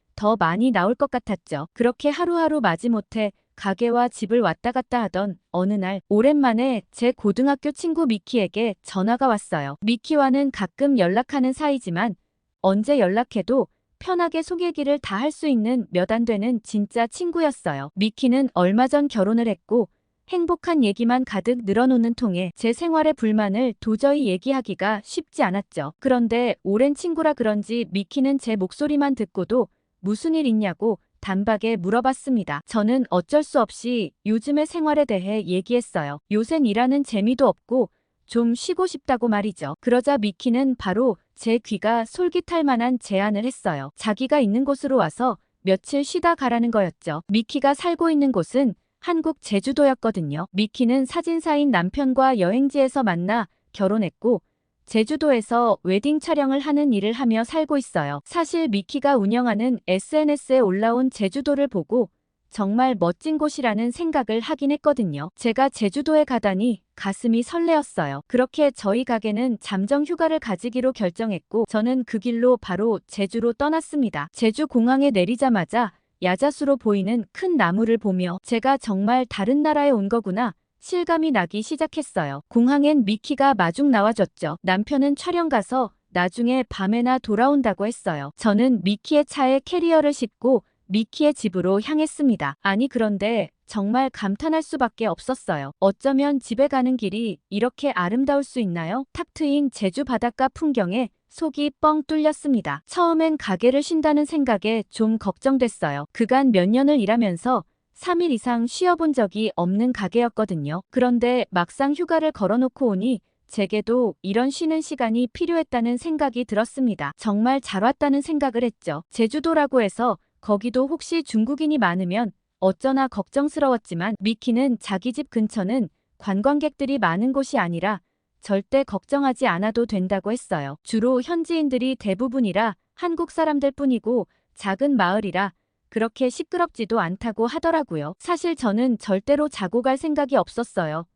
더 많이 나올 것 같았죠. 그렇게 하루하루 마지못해 가게와 집을 왔다 갔다 하던 어느 날 오랜만에 제 고등학교 친구 미키에게 전화가 왔어요. 미키와는 가끔 연락하는 사이지만 언제 연락해도 편하게 속 얘기를 다 할 수 있는 몇 안 되는 진짜 친구였어요. 미키는 얼마 전 결혼을 했고 행복한 얘기만 가득 늘어놓는 통에 제 생활의 불만을 도저히 얘기하기가 쉽지 않았죠. 그런데 오랜 친구라 그런지 미키는 제 목소리만 듣고도 무슨 일 있냐고 단박에 물어봤습니다. 저는 어쩔 수 없이 요즘의 생활에 대해 얘기했어요. 요샌 일하는 재미도 없고 좀 쉬고 싶다고 말이죠. 그러자 미키는 바로 제 귀가 솔깃할 만한 제안을 했어요. 자기가 있는 곳으로 와서 며칠 쉬다 가라는 거였죠. 미키가 살고 있는 곳은 한국 제주도였거든요. 미키는 사진사인 남편과 여행지에서 만나 결혼했고 제주도에서 웨딩 촬영을 하는 일을 하며 살고 있어요. 사실 미키가 운영하는 SNS에 올라온 제주도를 보고 정말 멋진 곳이라는 생각을 하긴 했거든요. 제가 제주도에 가다니 가슴이 설레었어요. 그렇게 저희 가게는 잠정 휴가를 가지기로 결정했고 저는 그 길로 바로 제주로 떠났습니다. 제주 공항에 내리자마자 야자수로 보이는 큰 나무를 보며 제가 정말 다른 나라에 온 거구나 실감이 나기 시작했어요. 공항엔 미키가 마중 나와줬죠. 남편은 촬영 가서 나중에 밤에나 돌아온다고 했어요. 저는 미키의 차에 캐리어를 싣고 미키의 집으로 향했습니다. 아니 그런데 정말 감탄할 수밖에 없었어요. 어쩌면 집에 가는 길이 이렇게 아름다울 수 있나요? 탁 트인 제주 바닷가 풍경에 속이 뻥 뚫렸습니다. 처음엔 가게를 쉰다는 생각에 좀 걱정됐어요. 그간 몇 년을 일하면서 3일 이상 쉬어본 적이 없는 가게였거든요. 그런데 막상 휴가를 걸어놓고 오니 제게도 이런 쉬는 시간이 필요했다는 생각이 들었습니다. 정말 잘 왔다는 생각을 했죠. 제주도라고 해서 거기도 혹시 중국인이 많으면 어쩌나 걱정스러웠지만 미키는 자기 집 근처는 관광객들이 많은 곳이 아니라 절대 걱정하지 않아도 된다고 했어요. 주로 현지인들이 대부분이라 한국 사람들 뿐이고 작은 마을이라 그렇게 시끄럽지도 않다고 하더라고요. 사실 저는 절대로 자고 갈 생각이 없었어요.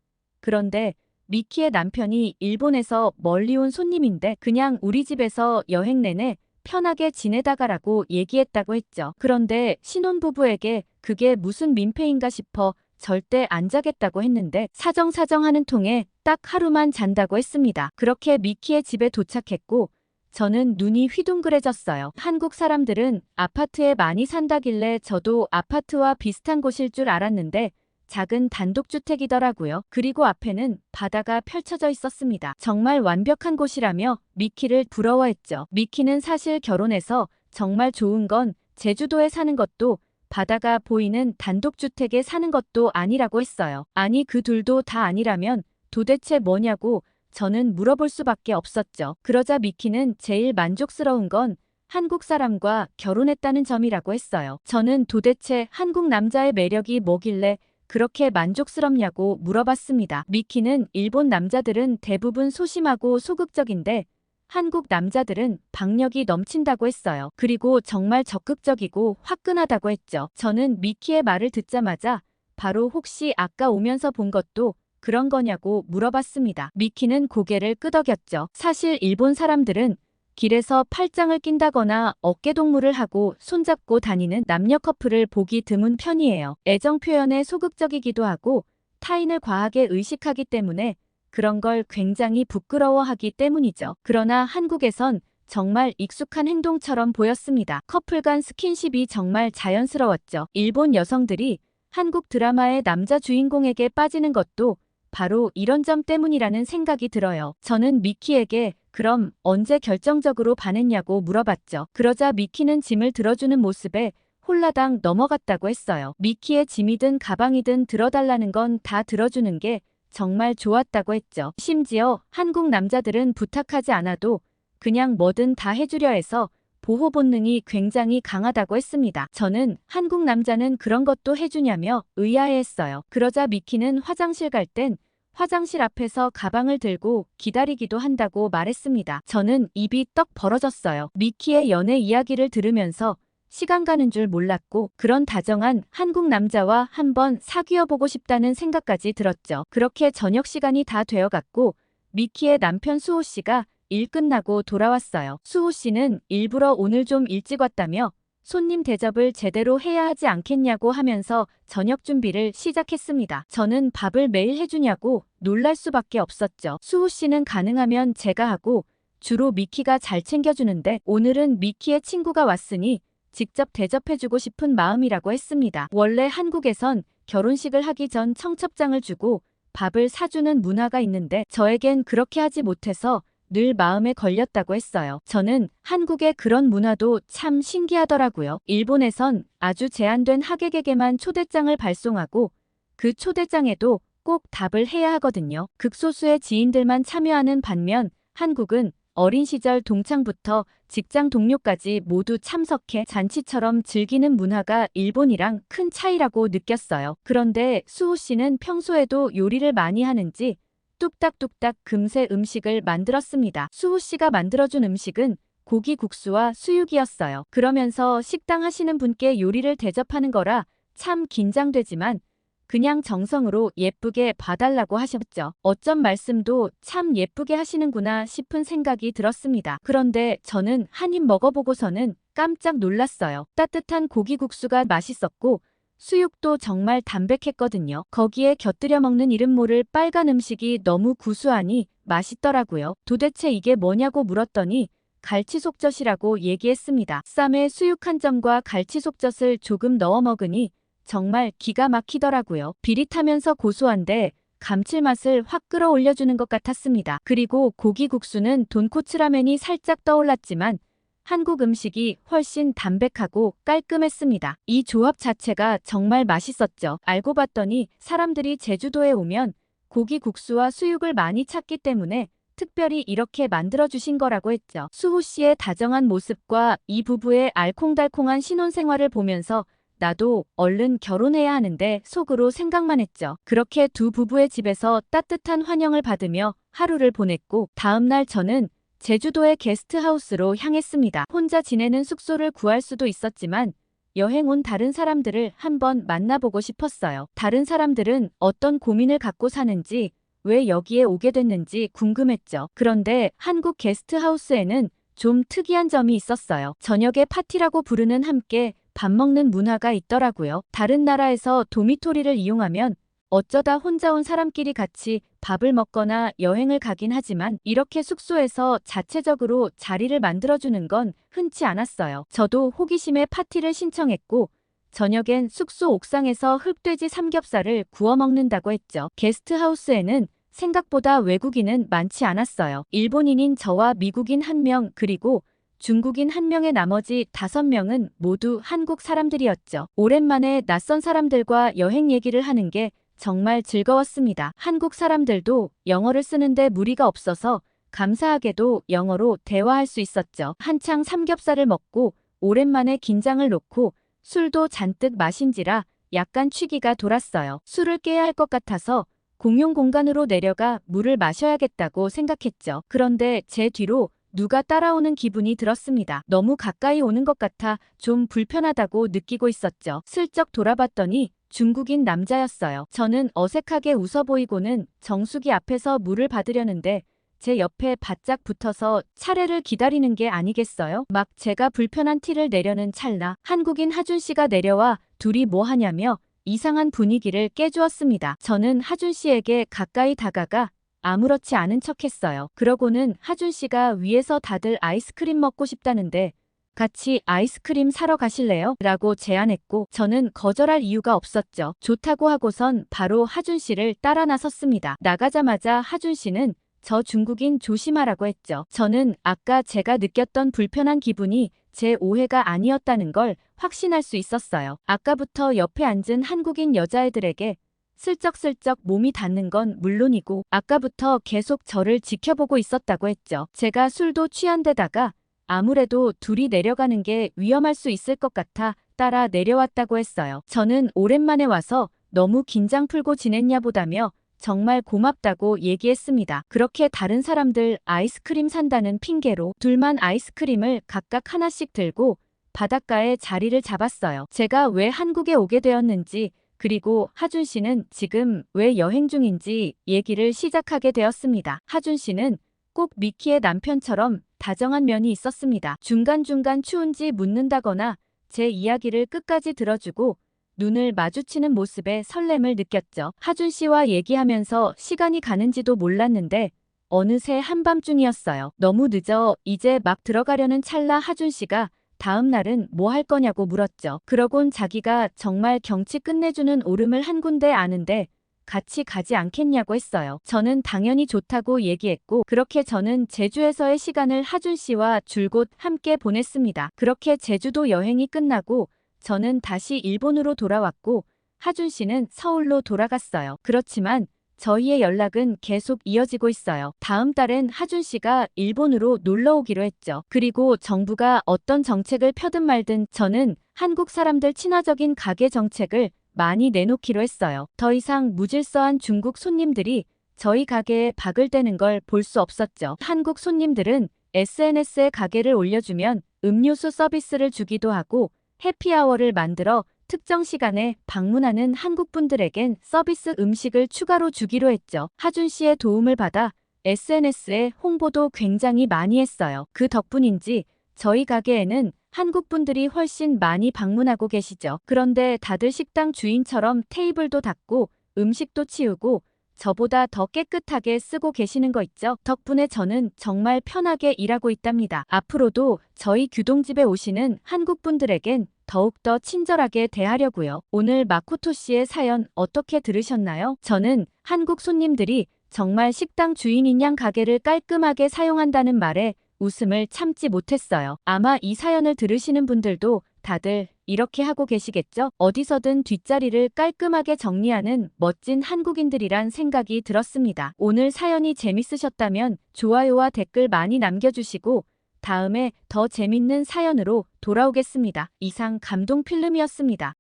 그런데 미키의 남편이 일본에서 멀리 온 손님인데 그냥 우리 집에서 여행 내내 편하게 지내다 가라고 얘기했다고 했죠. 그런데 신혼부부에게 그게 무슨 민폐인가 싶어 절대 안 자겠다고 했는데 사정사정하는 통에 딱 하루만 잔다고 했습니다. 그렇게 미키의 집에 도착했고 저는 눈이 휘둥그레졌어요. 한국 사람들은 아파트에 많이 산다길래 저도 아파트와 비슷한 곳일 줄 알았는데 작은 단독주택이더라고요. 그리고 앞에는 바다가 펼쳐져 있었습니다. 정말 완벽한 곳이라며 미키를 부러워했죠. 미키는 사실 결혼해서 정말 좋은 건 제주도에 사는 것도 바다가 보이는 단독주택에 사는 것도 아니라고 했어요. 아니 그 둘도 다 아니라면 도대체 뭐냐고 저는 물어볼 수밖에 없었죠. 그러자 미키는 제일 만족스러운 건 한국 사람과 결혼했다는 점이라고 했어요. 저는 도대체 한국 남자의 매력이 뭐길래 그렇게 만족스럽냐고 물어봤습니다. 미키는 일본 남자들은 대부분 소심하고 소극적인데 한국 남자들은 박력이 넘친다고 했어요. 그리고 정말 적극적이고 화끈하다고 했죠. 저는 미키의 말을 듣자마자 바로 혹시 아까 오면서 본 것도 그런 거냐고 물어봤습니다. 미키는 고개를 끄덕였죠. 사실 일본 사람들은 길에서 팔짱을 낀다거나 어깨동무를 하고 손잡고 다니는 남녀 커플을 보기 드문 편이에요. 애정 표현에 소극적이기도 하고 타인을 과하게 의식하기 때문에 그런 걸 굉장히 부끄러워하기 때문이죠. 그러나 한국에선 정말 익숙한 행동처럼 보였습니다. 커플 간 스킨십이 정말 자연스러웠죠. 일본 여성들이 한국 드라마의 남자 주인공에게 빠지는 것도 바로 이런 점 때문이라는 생각이 들어요. 저는 미키에게 그럼 언제 결정적으로 반했냐고 물어봤죠. 그러자 미키는 짐을 들어주는 모습에 홀라당 넘어갔다고 했어요. 미키의 짐이든 가방이든 들어달라는 건 다 들어주는 게 정말 좋았다고 했죠. 심지어 한국 남자들은 부탁하지 않아도 그냥 뭐든 다 해주려 해서 보호 본능이 굉장히 강하다고 했습니다. 저는 한국 남자는 그런 것도 해주냐며 의아해했어요. 그러자 미키는 화장실 갈 땐 화장실 앞에서 가방을 들고 기다리기도 한다고 말했습니다. 저는 입이 떡 벌어졌어요. 미키의 연애 이야기를 들으면서 시간 가는 줄 몰랐고 그런 다정한 한국 남자와 한번 사귀어보고 싶다는 생각까지 들었죠. 그렇게 저녁 시간이 다 되어갔고 미키의 남편 수호 씨가 일 끝나고 돌아왔어요. 수호 씨는 일부러 오늘 좀 일찍 왔다며 손님 대접을 제대로 해야 하지 않겠냐고 하면서 저녁 준비를 시작했습니다. 저는 밥을 매일 해주냐고 놀랄 수밖에 없었죠. 수호 씨는 가능하면 제가 하고 주로 미키가 잘 챙겨주는데 오늘은 미키의 친구가 왔으니 직접 대접해주고 싶은 마음이라고 했습니다. 원래 한국에선 결혼식을 하기 전 청첩장을 주고 밥을 사주는 문화가 있는데 저에겐 그렇게 하지 못해서 늘 마음에 걸렸다고 했어요. 저는 한국의 그런 문화도 참 신기하더라고요. 일본에선 아주 제한된 하객에게만 초대장을 발송하고 그 초대장에도 꼭 답을 해야 하거든요. 극소수의 지인들만 참여하는 반면 한국은 어린 시절 동창부터 직장 동료까지 모두 참석해 잔치처럼 즐기는 문화가 일본이랑 큰 차이라고 느꼈어요. 그런데 수호 씨는 평소에도 요리를 많이 하는지 뚝딱뚝딱 금세 음식을 만들었습니다. 수호 씨가 만들어준 음식은 고기 국수와 수육이었어요. 그러면서 식당 하시는 분께 요리를 대접하는 거라 참 긴장되지만 그냥 정성으로 예쁘게 봐달라고 하셨죠. 어쩜 말씀도 참 예쁘게 하시는구나 싶은 생각이 들었습니다. 그런데 저는 한 입 먹어보고서는 깜짝 놀랐어요. 따뜻한 고기국수가 맛있었고 수육도 정말 담백했거든요. 거기에 곁들여 먹는 이름 모를 빨간 음식이 너무 구수하니 맛있더라고요. 도대체 이게 뭐냐고 물었더니 갈치속젓이라고 얘기했습니다. 쌈에 수육 한 점과 갈치속젓을 조금 넣어 먹으니 정말 기가 막히더라고요. 비릿하면서 고소한데 감칠맛을 확 끌어올려주는 것 같았습니다. 그리고 고기국수는 돈코츠 라멘이 살짝 떠올랐지만 한국 음식이 훨씬 담백하고 깔끔했습니다. 이 조합 자체가 정말 맛있었죠. 알고 봤더니 사람들이 제주도에 오면 고기국수와 수육을 많이 찾기 때문에 특별히 이렇게 만들어주신 거라고 했죠. 수호 씨의 다정한 모습과 이 부부의 알콩달콩한 신혼생활을 보면서 나도 얼른 결혼해야 하는데 속으로 생각만 했죠. 그렇게 두 부부의 집에서 따뜻한 환영을 받으며 하루를 보냈고 다음날 저는 제주도의 게스트하우스로 향했습니다. 혼자 지내는 숙소를 구할 수도 있었지만 여행 온 다른 사람들을 한번 만나보고 싶었어요. 다른 사람들은 어떤 고민을 갖고 사는지 왜 여기에 오게 됐는지 궁금했죠. 그런데 한국 게스트하우스에는 좀 특이한 점이 있었어요. 저녁에 파티라고 부르는 함께 밥 먹는 문화가 있더라고요. 다른 나라에서 도미토리를 이용하면 어쩌다 혼자 온 사람끼리 같이 밥을 먹거나 여행을 가긴 하지만 이렇게 숙소에서 자체적으로 자리를 만들어주는 건 흔치 않았어요. 저도 호기심에 파티를 신청했고 저녁엔 숙소 옥상에서 흑돼지 삼겹살을 구워 먹는다고 했죠. 게스트하우스에는 생각보다 외국인은 많지 않았어요. 일본인인 저와 미국인 1명 그리고 중국인 1명의 나머지 5명은 모두 한국 사람들이었죠. 오랜만에 낯선 사람들과 여행 얘기를 하는 게 정말 즐거웠습니다. 한국 사람들도 영어를 쓰는데 무리가 없어서 감사하게도 영어로 대화할 수 있었죠. 한창 삼겹살을 먹고 오랜만에 긴장을 놓고 술도 잔뜩 마신지라 약간 취기가 돌았어요. 술을 깨야 할 것 같아서 공용 공간으로 내려가 물을 마셔야겠다고 생각했죠. 그런데 제 뒤로 누가 따라오는 기분이 들었습니다. 너무 가까이 오는 것 같아 좀 불편하다고 느끼고 있었죠. 슬쩍 돌아봤더니 중국인 남자였어요. 저는 어색하게 웃어 보이고는 정수기 앞에서 물을 받으려는데 제 옆에 바짝 붙어서 차례를 기다리는 게 아니겠어요? 막 제가 불편한 티를 내려는 찰나 한국인 하준 씨가 내려와 둘이 뭐 하냐며 이상한 분위기를 깨주었습니다. 저는 하준 씨에게 가까이 다가가 아무렇지 않은 척했어요. 그러고는 하준 씨가 위에서 다들 아이스크림 먹고 싶다는데 같이 아이스크림 사러 가실래요? 라고 제안했고 저는 거절할 이유가 없었죠. 좋다고 하고선 바로 하준 씨를 따라 나섰습니다. 나가자마자 하준 씨는 저 중국인 조심하라고 했죠. 저는 아까 제가 느꼈던 불편한 기분이 제 오해가 아니었다는 걸 확신할 수 있었어요. 아까부터 옆에 앉은 한국인 여자애들에게 슬쩍슬쩍 몸이 닿는 건 물론이고 아까부터 계속 저를 지켜보고 있었다고 했죠. 제가 술도 취한 데다가 아무래도 둘이 내려가는 게 위험할 수 있을 것 같아 따라 내려왔다고 했어요. 저는 오랜만에 와서 너무 긴장 풀고 지냈냐 보다며 정말 고맙다고 얘기했습니다. 그렇게 다른 사람들 아이스크림 산다는 핑계로 둘만 아이스크림을 각각 하나씩 들고 바닷가에 자리를 잡았어요. 제가 왜 한국에 오게 되었는지 그리고 하준 씨는 지금 왜 여행 중인지 얘기를 시작하게 되었습니다. 하준 씨는 꼭 미키의 남편처럼 다정한 면이 있었습니다. 중간중간 추운지 묻는다거나 제 이야기를 끝까지 들어주고 눈을 마주치는 모습에 설렘을 느꼈죠. 하준 씨와 얘기하면서 시간이 가는지도 몰랐는데 어느새 한밤중이었어요. 너무 늦어 이제 막 들어가려는 찰나 하준 씨가 다음 날은 뭐 할 거냐고 물었죠. 그러곤 자기가 정말 경치 끝내주는 오름을 한 군데 아는데 같이 가지 않겠냐고 했어요. 저는 당연히 좋다고 얘기했고 그렇게 저는 제주에서의 시간을 하준 씨와 줄곧 함께 보냈습니다. 그렇게 제주도 여행이 끝나고 저는 다시 일본으로 돌아왔고 하준 씨는 서울로 돌아갔어요. 그렇지만 저희의 연락은 계속 이어지고 있어요. 다음 달엔 하준 씨가 일본으로 놀러 오기로 했죠. 그리고 정부가 어떤 정책을 펴든 말든 저는 한국 사람들 친화적인 가게 정책을 많이 내놓기로 했어요. 더 이상 무질서한 중국 손님들이 저희 가게에 박을 대는 걸 볼 수 없었죠. 한국 손님들은 SNS에 가게를 올려주면 음료수 서비스를 주기도 하고 해피아워를 만들어 특정 시간에 방문하는 한국분들에겐 서비스 음식을 추가로 주기로 했죠. 하준 씨의 도움을 받아 SNS에 홍보도 굉장히 많이 했어요. 그 덕분인지 저희 가게에는 한국분들이 훨씬 많이 방문하고 계시죠. 그런데 다들 식당 주인처럼 테이블도 닦고 음식도 치우고 저보다 더 깨끗하게 쓰고 계시는 거 있죠? 덕분에 저는 정말 편하게 일하고 있답니다. 앞으로도 저희 규동집에 오시는 한국분들에겐 더욱더 친절하게 대하려고요. 오늘 마코토 씨의 사연 어떻게 들으셨나요? 저는 한국 손님들이 정말 식당 주인인 양 가게를 깔끔하게 사용한다는 말에 웃음을 참지 못했어요. 아마 이 사연을 들으시는 분들도 다들 이렇게 하고 계시겠죠? 어디서든 뒷자리를 깔끔하게 정리하는 멋진 한국인들이란 생각이 들었습니다. 오늘 사연이 재밌으셨다면 좋아요와 댓글 많이 남겨주시고 다음에 더 재밌는 사연으로 돌아오겠습니다. 이상 감동필름이었습니다.